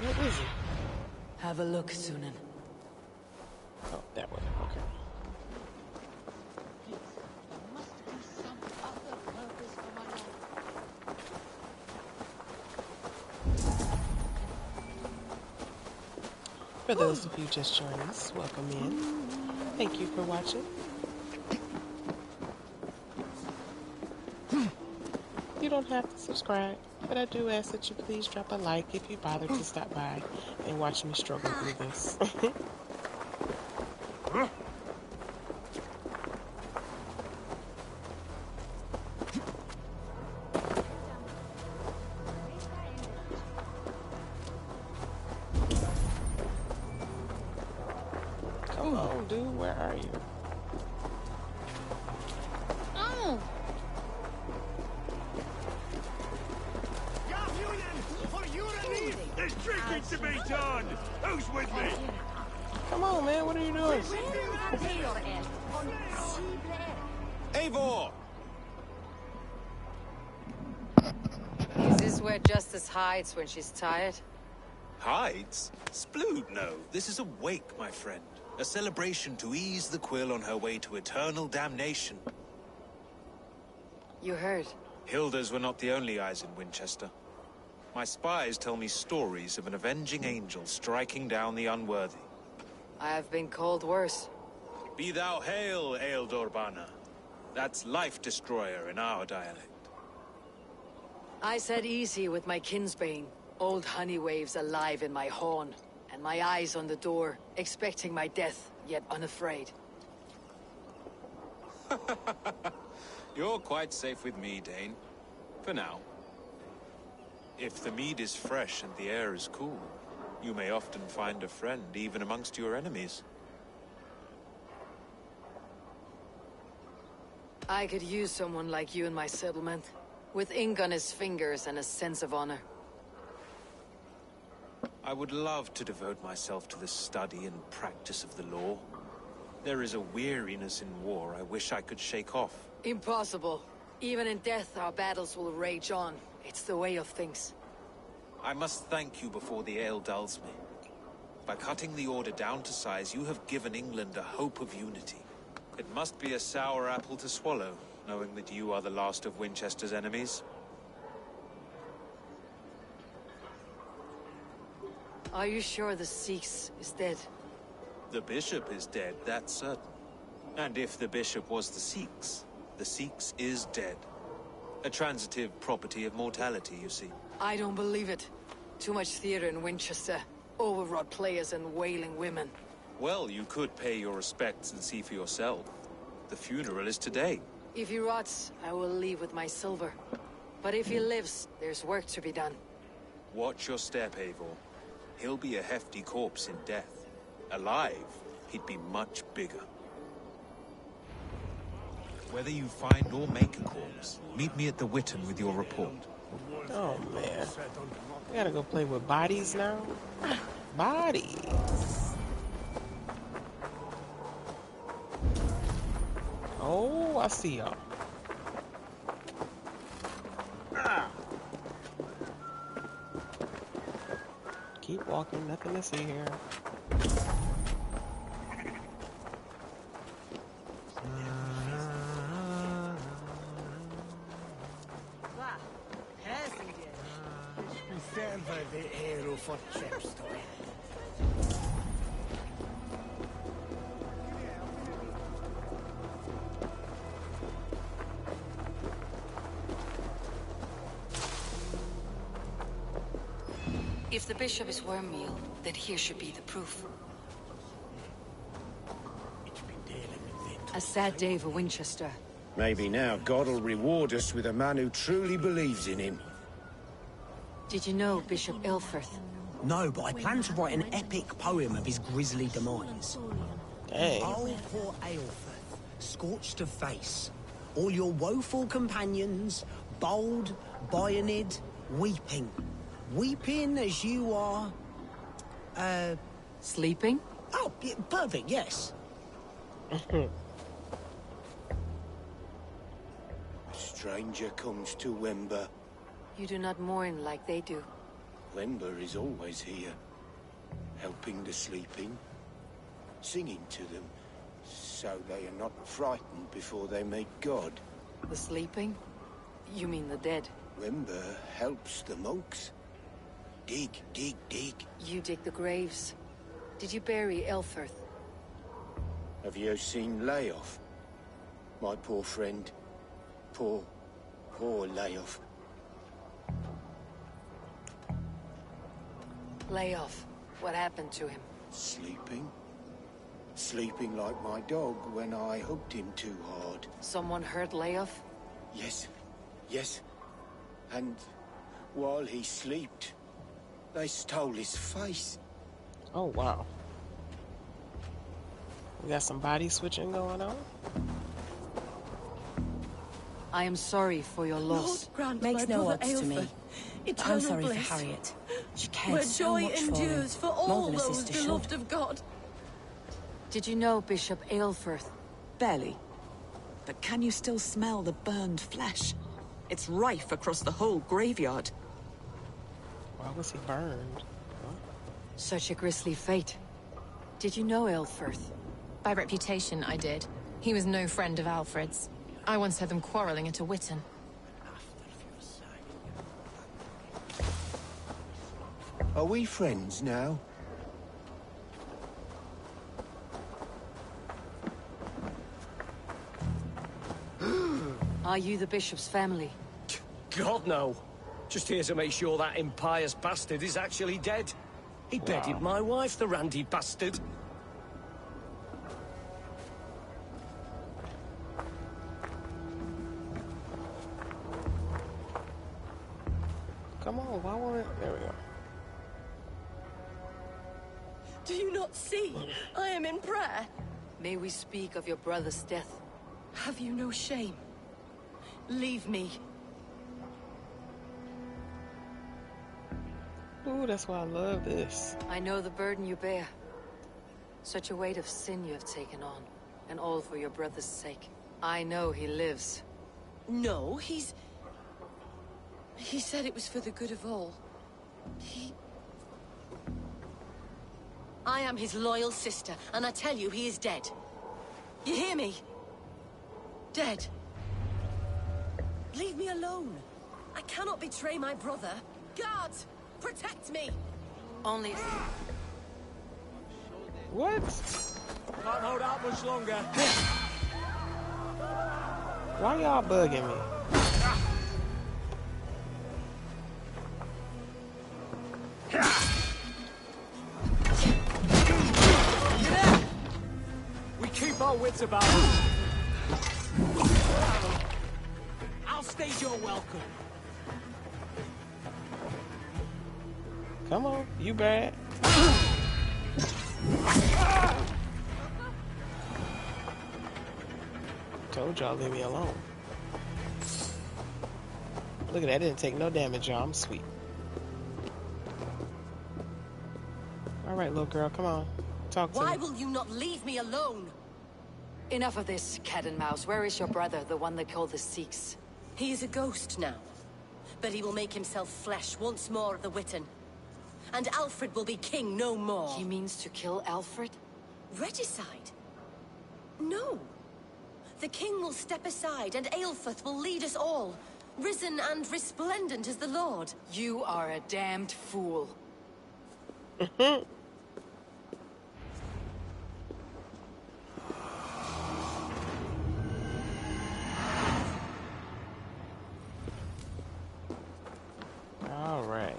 What is it? Have a look, Sunan. Oh, that way. Okay. For those of you just joining us, welcome in. Thank you for watching. You don't have to subscribe, but I do ask that you please drop a like if you bother to stop by and watch me struggle through this. Come on, dude, where are you? Oh! There's drinking to be done! Who's with me? Come on, man, what are you doing? Eivor! Is this where Justice hides when she's tired? Hides? Splood, no. This is a wake, my friend. A celebration to ease the quill on her way to eternal damnation. You heard. Hilda's were not the only eyes in Winchester. My spies tell me stories of an avenging angel striking down the unworthy. I have been called worse. Be thou hail, Ealdor Bana. That's Life Destroyer in our dialect. I said easy with my kinsbane. Old honey waves alive in my horn, and my eyes on the door, expecting my death, yet unafraid. You're quite safe with me, Dane. For now. If the mead is fresh and the air is cool, you may often find a friend even amongst your enemies. I could use someone like you in my settlement, with ink on his fingers and a sense of honor. I would love to devote myself to the study and practice of the law. There is a weariness in war I wish I could shake off. Impossible. Even in death, our battles will rage on. It's the way of things. I must thank you before the ale dulls me. By cutting the order down to size, you have given England a hope of unity. It must be a sour apple to swallow, knowing that you are the last of Winchester's enemies. Are you sure the Sikhs is dead? The bishop is dead, that's certain. And if the bishop was the Sikhs is dead. A transitive property of mortality, you see. I don't believe it. Too much theater in Winchester. Overwrought players and wailing women. Well, you could pay your respects and see for yourself. The funeral is today. If he rots, I will leave with my silver. But if he lives, there's work to be done. Watch your step, Eivor. He'll be a hefty corpse in death. Alive, he'd be much bigger. Whether you find or make a corpse, meet me at the Witten with your report. Oh, man. I gotta go play with bodies now? Bodies. Oh, I see y'all. Keep walking, nothing to see here. If the bishop is wormmeal, then here should be the proof. A sad day for Winchester. Maybe now God will reward us with a man who truly believes in him. Did you know Bishop Aelfrith? No, but I plan to write an epic poem of his grisly demise. Dang. Oh, poor Aelfrith, scorched of face. All your woeful companions, bold, bayoneted, weeping. Weeping as you are... Sleeping? Oh, yeah, perfect, yes. A stranger comes to Wember. You do not mourn like they do. Wember is always here, helping the sleeping, singing to them, so they are not frightened before they meet God. The sleeping? You mean the dead? Wember helps the monks. Dig, dig, dig. You dig the graves. Did you bury Elfirth? Have you seen Layoff? My poor friend. Poor Layoff. Lay off. What happened to him? Sleeping? Sleeping like my dog when I hugged him too hard. Someone hurt Layoff? Yes. And while he slept, they stole his face. Oh, wow. We got some body switching going on. I am sorry for your loss. Makes no odds to me. I'm sorry for Harriet. She cared so much for him. More than a sister should. Of God. Did you know Bishop Aelfirth? Barely. But can you still smell the burned flesh? It's rife across the whole graveyard. Why was he burned? Such a grisly fate. Did you know Aelfirth? By reputation, I did. He was no friend of Alfred's. I once heard them quarreling at a Witten. Are we friends now? Are you the bishop's family? God, no. Just here to make sure that impious bastard is actually dead. He bedded my wife, the randy bastard. Come on, why won't it? There we go. Do you not see? I am in prayer. May we speak of your brother's death? Have you no shame? Leave me. Ooh, that's why I love this. I know the burden you bear. Such a weight of sin you have taken on. And all for your brother's sake. I know he lives. No, He said it was for the good of all. I am his loyal sister, and I tell you, he is dead. You hear me? Dead. Leave me alone. I cannot betray my brother. Guards, protect me! Only... What? Can't hold out much longer. Why y'all bugging me? We keep our wits about us. I'll stage your welcome. Come on, you bad. Told y'all leave me alone. Look at that, didn't take no damage, y'all. I'm sweet. Alright, little girl, come on. Talk to me. Why will you not leave me alone? Enough of this, cat and mouse. Where is your brother, the one they call the Sikhs? He is a ghost now. But he will make himself flesh once more of the Witten. And Alfred will be king no more. He means to kill Alfred? Regicide? No. The king will step aside and Aelfirth will lead us all. Risen and resplendent as the Lord. You are a damned fool. All right.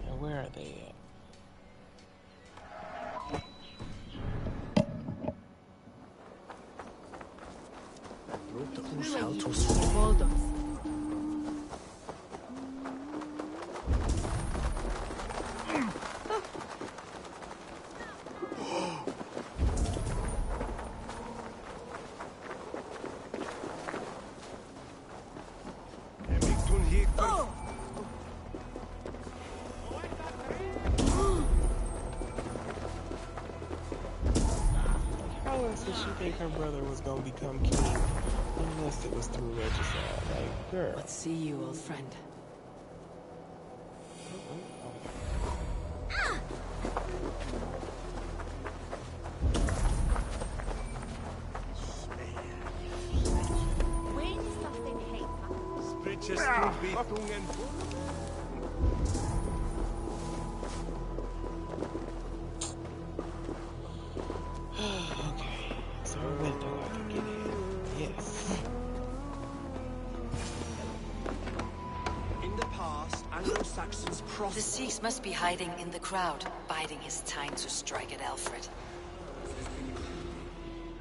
And where are they at? How else did she think her brother was gonna become king? Unless it was through regicide. Like, girl. Let's see you, old friend. The Sikhs must be hiding in the crowd, biding his time to strike at Alfred.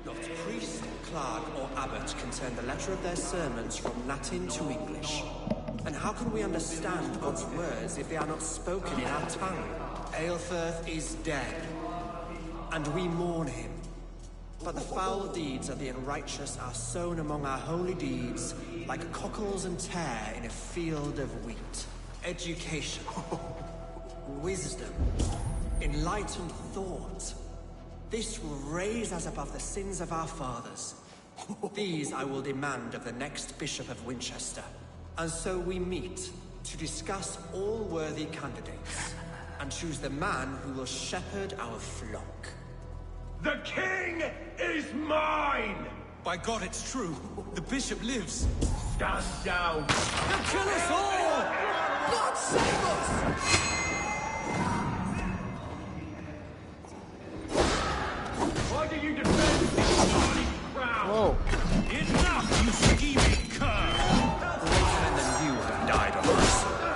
Not priest, clerk, or abbot can turn the letter of their sermons from Latin to English. And how can we understand God's words if they are not spoken in our tongue? Aelfirth is dead, and we mourn him. But the foul deeds of the unrighteous are sown among our holy deeds, like cockles and tare in a field of wheat. Education, wisdom, enlightened thought. This will raise us above the sins of our fathers. These I will demand of the next Bishop of Winchester. And so we meet to discuss all worthy candidates and choose the man who will shepherd our flock. The king is mine! By God, it's true. The bishop lives. Stand down! They'll kill us all! God save us! Why do you defend this bloody crowd? Enough, you scheming cur! Greater men than you have died on my sword.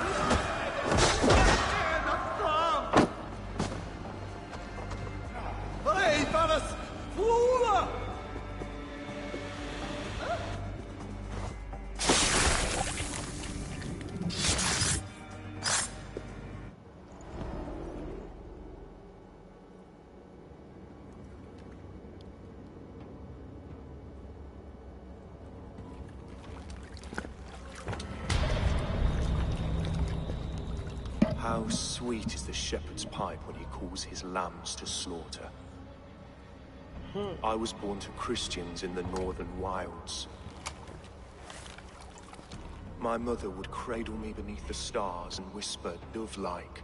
Hey, Varas! Foola! How sweet is the shepherd's pipe when he calls his lambs to slaughter. I was born to Christians in the northern wilds. My mother would cradle me beneath the stars and whisper, dove-like,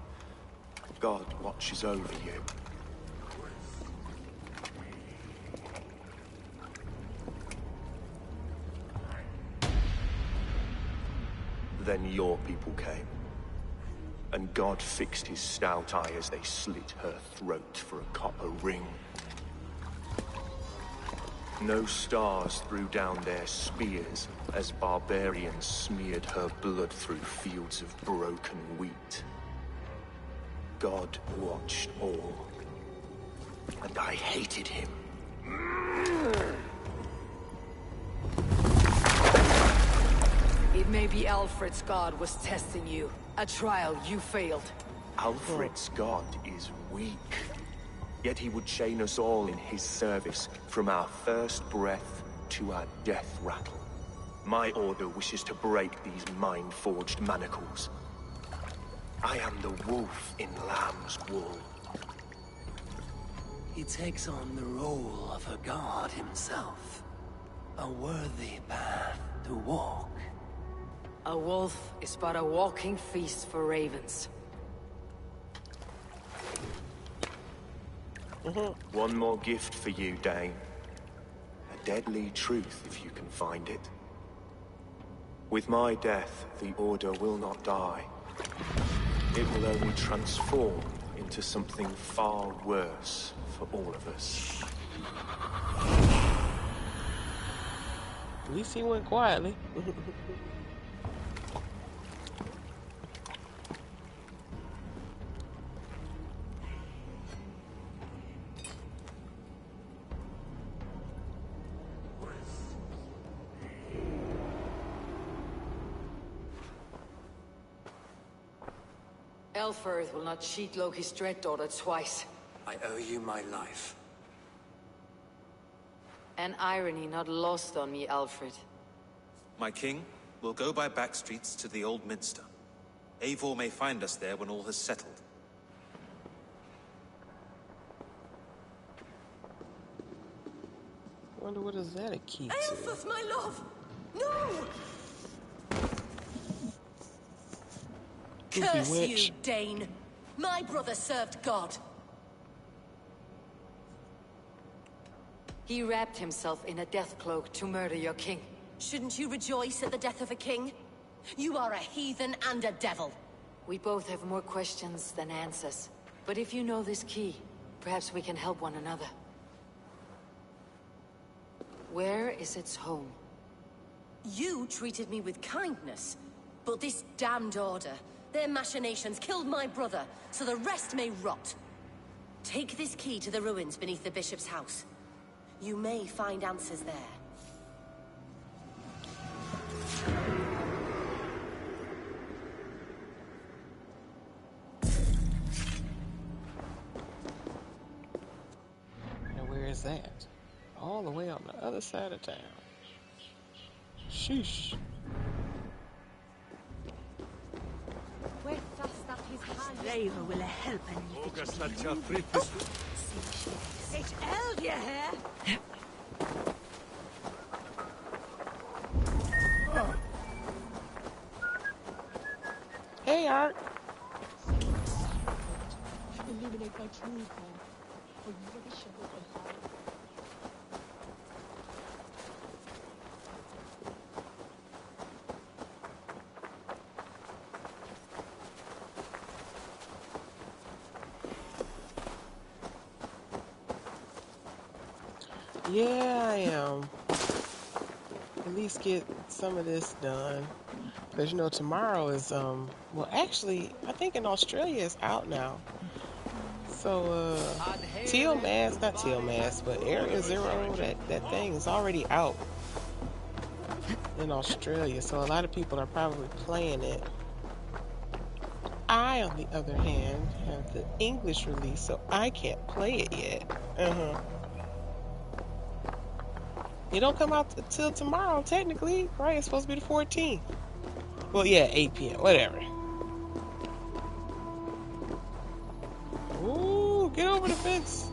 God watches over you. Then your people came. And God fixed his stout eye as they slit her throat for a copper ring. No stars threw down their spears as barbarians smeared her blood through fields of broken wheat. God watched all, and I hated him. It may be Alfred's god was testing you. A trial you failed. Alfred's god is weak. Yet he would chain us all in his service, from our first breath to our death rattle. My order wishes to break these mind-forged manacles. I am the wolf in lamb's wool. He takes on the role of a god himself. A worthy path to walk. A wolf is but a walking feast for ravens. One more gift for you, Dane. A deadly truth, if you can find it. With my death, the Order will not die. It will only transform into something far worse for all of us. At least he went quietly. Aelfirth will not cheat Loki's dread daughter twice. I owe you my life. An irony not lost on me, Alfred. My king, we'll go by back streets to the old Minster. Eivor may find us there when all has settled. Wonder what is that a key to? Aelfirth, my love! No! Curse you, Dane! My brother served God. He wrapped himself in a death cloak to murder your king. Shouldn't you rejoice at the death of a king? You are a heathen and a devil. We both have more questions than answers. But if you know this key, perhaps we can help one another. Where is its home? You treated me with kindness, but this damned order, Their machinations killed my brother, so the rest may rot. Take this key to the ruins beneath the bishop's house. You may find answers there. And where is that? All the way on the other side of town. Sheesh. Slaver will help and it's Eldia here. Hey, Art. Illuminate my true path, for you are the shepherd of Valhalla. Yeah, I am. At least get some of this done. Because, you know, tomorrow is, well, actually, I think in Australia it's out now. So, Teal Mass, not Teal Mass, but Area Zero, that thing is already out in Australia. So a lot of people are probably playing it. I, on the other hand, have the English release, so I can't play it yet. It don't come out till tomorrow, technically, right? It's supposed to be the 14th. Well, yeah, 8 p.m., whatever. Ooh, get over the fence.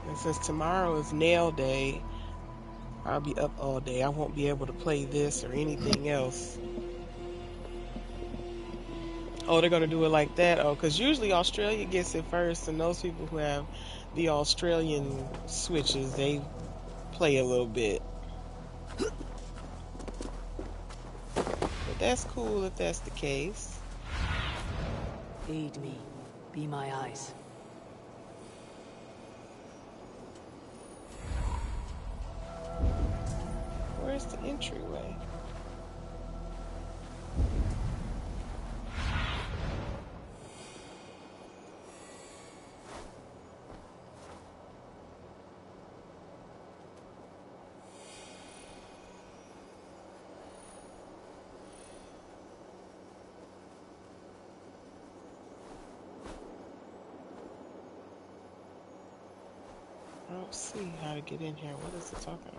And since tomorrow is nail day, I'll be up all day. I won't be able to play this or anything else. Oh, they're going to do it like that? Oh, because usually Australia gets it first, and those people who have the Australian switches, they play a little bit. But that's cool if that's the case. Aid me. Be my eyes. Where's the entryway? I don't see how to get in here. What is it talking about?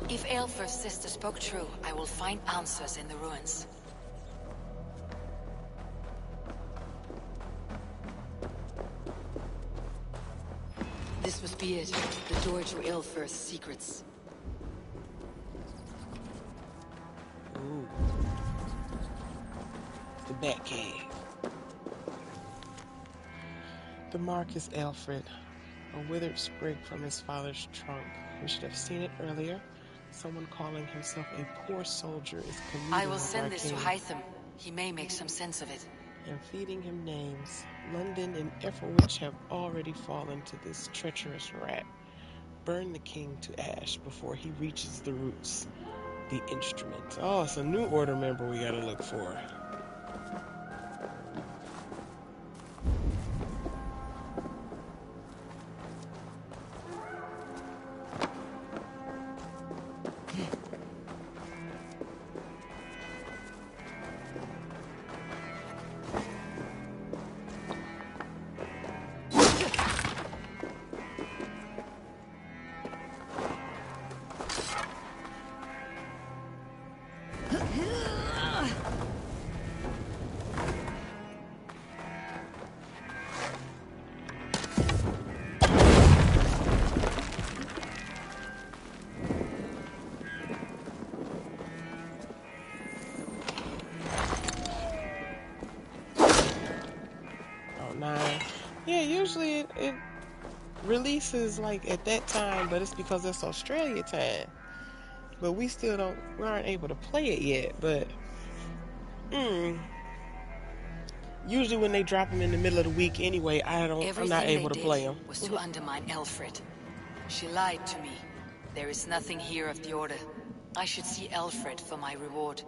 If Aelfir's sister spoke true, I will find answers in the ruins. This must be it. The door to Aelfir's secrets. Ooh. The Batcave. The mark is Alfred, a withered sprig from his father's trunk. We should have seen it earlier. Someone calling himself a poor soldier is colluding I will with send our this to king Hytham. He may make some sense of it. and feeding him names. London and Everwich have already fallen to this treacherous rat. Burn the king to ash before he reaches the roots. The instrument. Oh, it's a new order member we gotta look for. usually it releases like at that time, but it's because it's Australia time. But we aren't able to play it yet. But usually when they drop them in the middle of the week anyway, I'm not Everything they able to did play them. was to undermine Alfred. She lied to me. There is nothing here of the Order. I should see Alfred for my reward.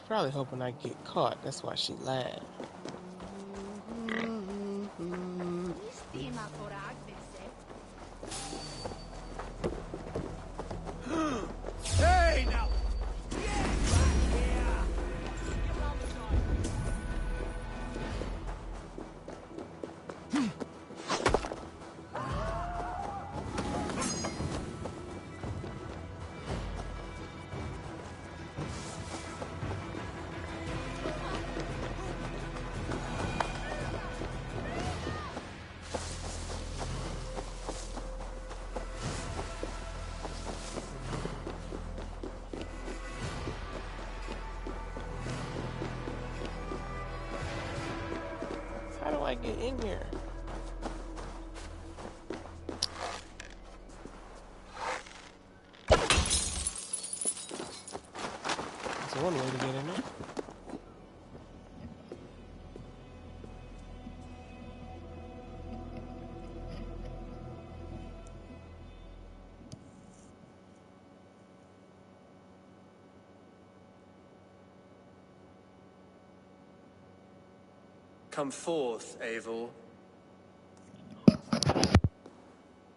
Probably hoping I get caught. That's why she lied. Hey, now! How do I get in here? That's one way to get in there. Come forth, Eivor.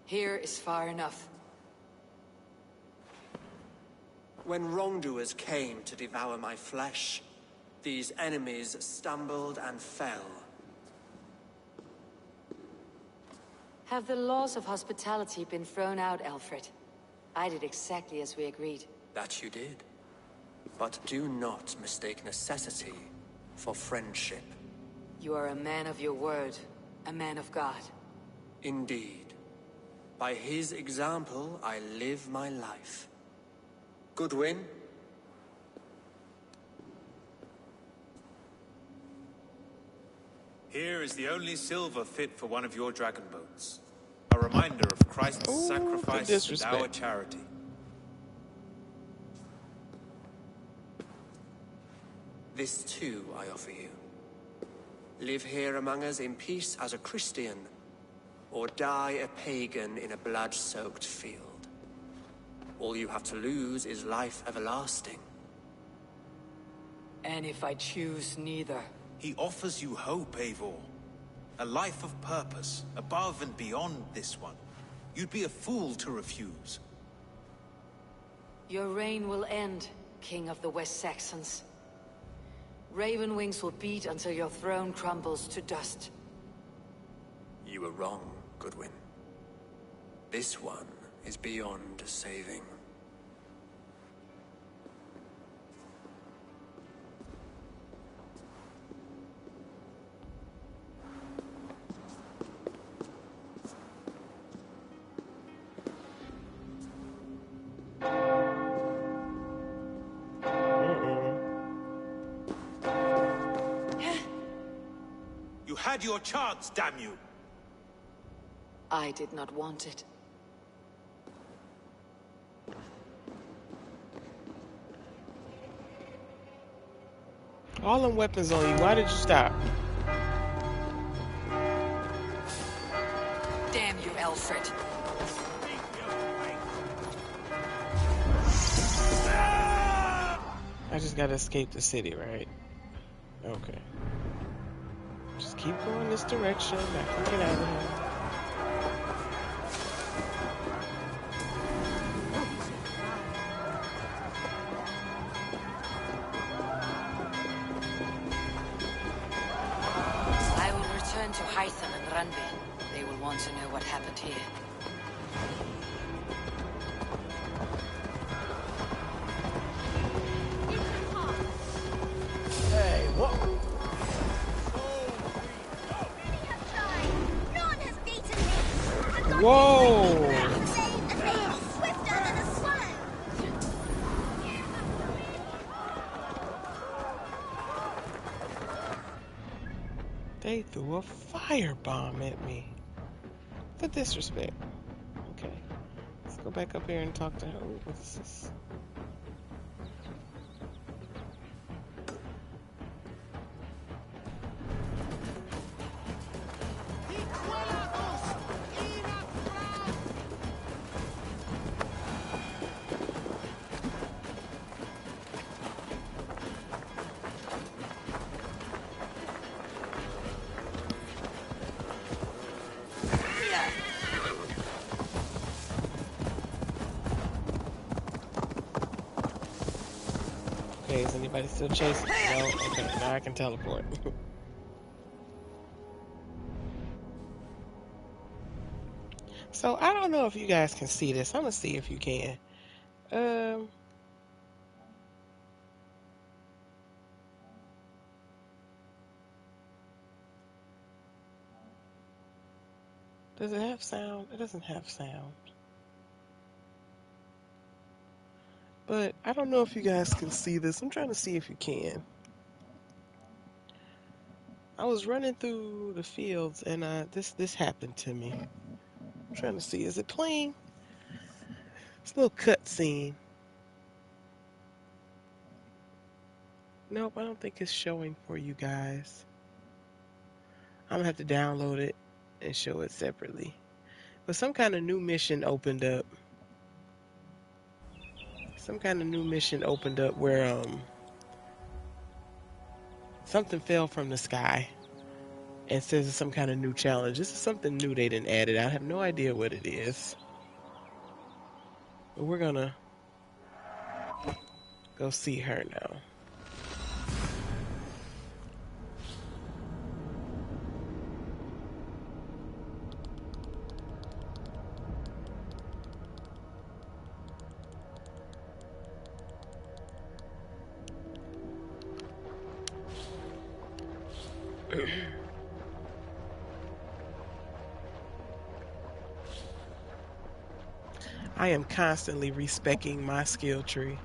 Here is far enough. When wrongdoers came to devour my flesh, these enemies stumbled and fell. Have the laws of hospitality been thrown out, Alfred? I did exactly as we agreed. That you did. But do not mistake necessity for friendship. You are a man of your word, a man of God. Indeed. By his example, I live my life. Goodwin? Here is the only silver fit for one of your dragon boats. A reminder of Christ's sacrifice and our charity. This too I offer you. Live here among us in peace as a Christian, or die a pagan in a blood-soaked field. All you have to lose is life everlasting. And if I choose neither? He offers you hope, Eivor. A life of purpose, above and beyond this one. You'd be a fool to refuse. Your reign will end, King of the West Saxons. Raven wings will beat until your throne crumbles to dust. You were wrong, Goodwin. This one is beyond saving. You had your chance, damn you! I did not want it. All them weapons on you. Why did you stop? Alfred. I just gotta escape the city, right? Okay. Just keep going this direction. I can get out of here. I will return to Hytham and Runby. They will want to know what happened here. Hey, what? Whoa! They threw a firebomb at me. The disrespect. Okay. Let's go back up here and talk to her. Ooh, what's this? Okay, is anybody still chasing? No? Okay, now I can teleport. So, I don't know if you guys can see this. I'm gonna see if you can. Does it have sound? It doesn't have sound. But I don't know if you guys can see this. I'm trying to see if you can. I was running through the fields and this happened to me. I'm trying to see. Is it playing? It's a little cut scene. Nope, I don't think it's showing for you guys. I'm gonna have to download it and show it separately. But some kind of new mission opened up. Some kind of new mission opened up where something fell from the sky and says it's some kind of new challenge. This is something new they didn't add it. I have no idea what it is. But we're gonna go see her now. I am constantly respecking my skill tree.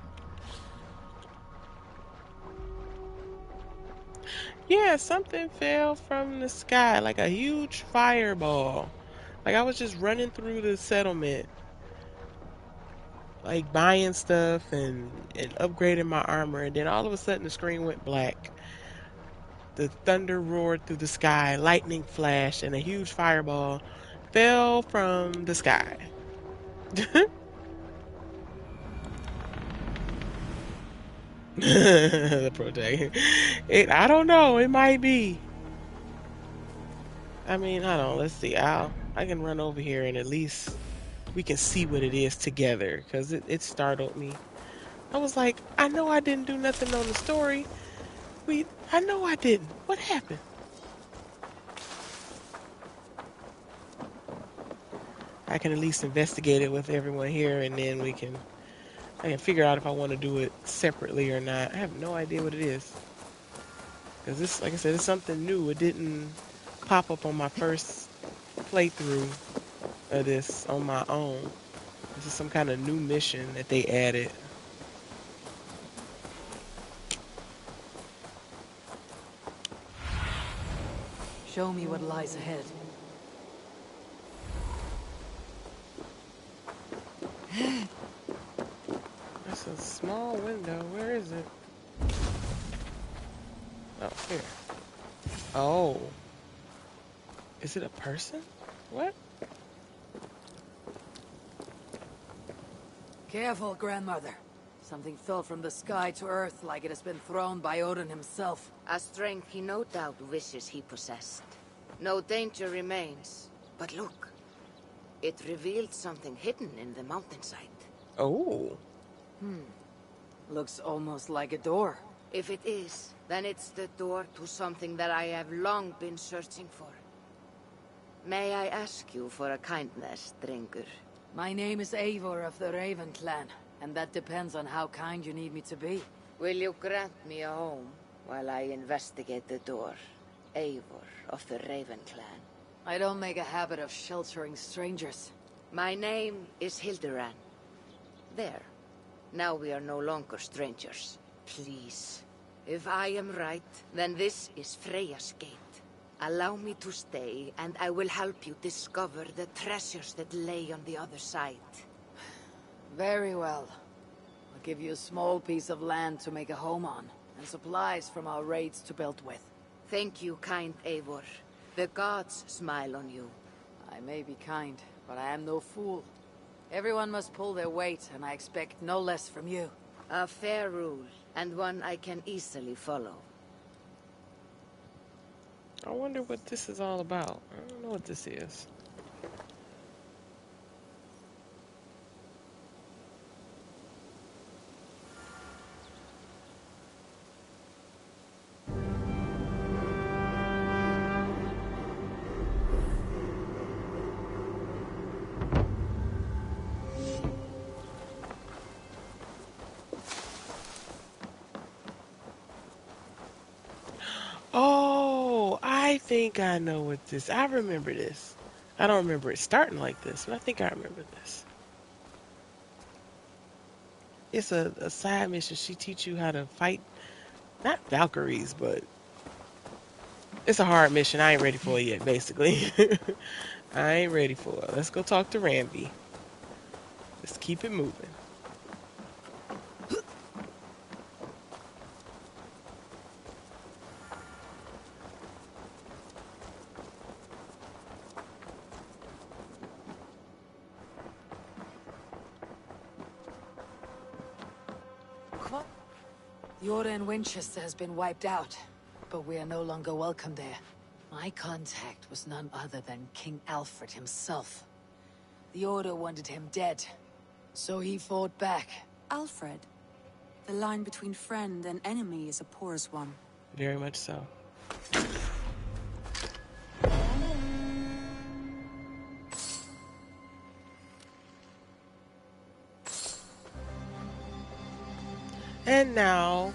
Yeah, something fell from the sky, like a huge fireball. Like I was just running through the settlement, like buying stuff and upgrading my armor, and then all of a sudden the screen went black. The thunder roared through the sky, lightning flashed, and a huge fireball fell from the sky. The protagonist. I don't know. It might be. I mean, I don't know. Let's see. I can run over here and at least we can see what it is together because it startled me. I was like, I know I didn't do nothing on the story. I know I didn't. What happened? I can at least investigate it with everyone here, and then I can figure out if I want to do it separately or not. I have no idea what it is. Because this, like I said, it's something new. It didn't pop up on my first playthrough of this on my own. This is some kind of new mission that they added. Show me what lies ahead. That's a small window. Where is it? Oh, here. Oh. Is it a person? What? Careful, grandmother. Something fell from the sky to earth like it has been thrown by Odin himself. A strength he no doubt wishes he possessed. No danger remains. But look, it revealed something hidden in the mountainside. Oh. Looks almost like a door. If it is, then it's the door to something that I have long been searching for. May I ask you for a kindness, Drengur? My name is Eivor of the Raven clan, and that depends on how kind you need me to be. Will you grant me a home while I investigate the door? Eivor of the Raven clan. I don't make a habit of sheltering strangers. My name is Hilderan. There. Now we are no longer strangers. Please. If I am right, then this is Freya's gate. Allow me to stay, and I will help you discover the treasures that lay on the other side. Very well. I'll give you a small piece of land to make a home on, and supplies from our raids to build with. Thank you, kind Eivor. The gods smile on you. I may be kind, but I am no fool. Everyone must pull their weight, and I expect no less from you. A fair rule, and one I can easily follow. I wonder what this is all about. I don't know what this is. Oh, I think I know what this. I remember this. I don't remember it starting like this, but I think I remember this. It's a side mission. She teach you how to fight, not Valkyries, but it's a hard mission. I ain't ready for it yet, basically. I ain't ready for it. Let's go talk to Ramby. Let's keep it moving. The Order in Wincestre has been wiped out, but we are no longer welcome there. My contact was none other than King Alfred himself. The Order wanted him dead, so he fought back. Alfred? The line between friend and enemy is a porous one. Very much so. And now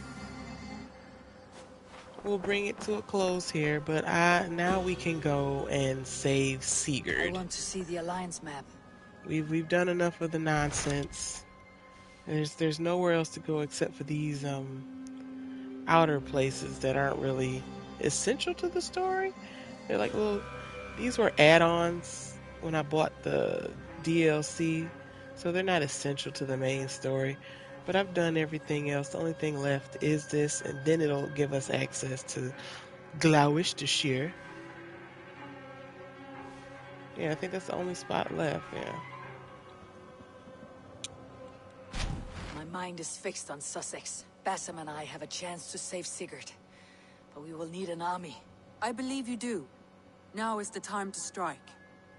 we'll bring it to a close here, but now we can go and save Sigurd. I want to see the Alliance map. We've done enough of the nonsense. There's nowhere else to go except for these outer places that aren't really essential to the story. They're like these were add-ons when I bought the DLC, so they're not essential to the main story. But I've done everything else. The only thing left is this, and then it'll give us access to Gloucestershire. Yeah, I think that's the only spot left, yeah. My mind is fixed on Sussex. Bassam and I have a chance to save Sigurd. But we will need an army. I believe you do. Now is the time to strike.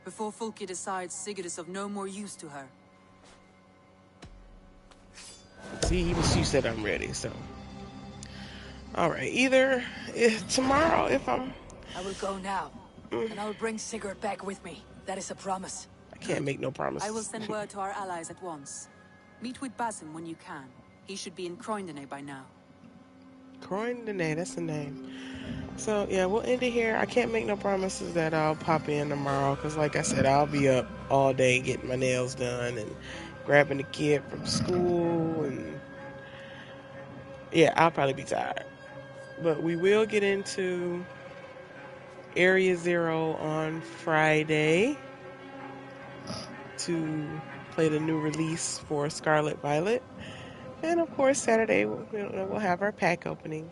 Before Folke decides Sigurd is of no more use to her. See, even she said I'm ready, so. Alright, either tomorrow if I'm... I will go now, and I will bring Sigurd back with me. That is a promise. I can't make no promises. I will send word to our allies at once. Meet with Basim when you can. He should be in Croydon by now. Croydon, that's the name. So, yeah, we'll end it here. I can't make no promises that I'll pop in tomorrow, because like I said, I'll be up all day getting my nails done and grabbing the kid from school, and yeah, I'll probably be tired. But we will get into Area Zero on Friday to play the new release for Scarlet Violet. And of course, Saturday we'll have our pack opening.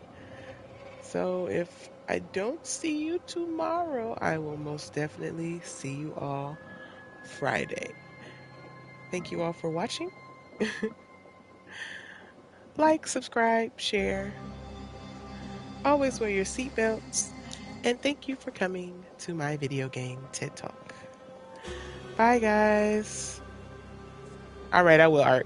So if I don't see you tomorrow, I will most definitely see you all Friday. Thank you all for watching. Like, subscribe, share. Always wear your seatbelts. And thank you for coming to my video game TED Talk. Bye, guys. All right, I will art.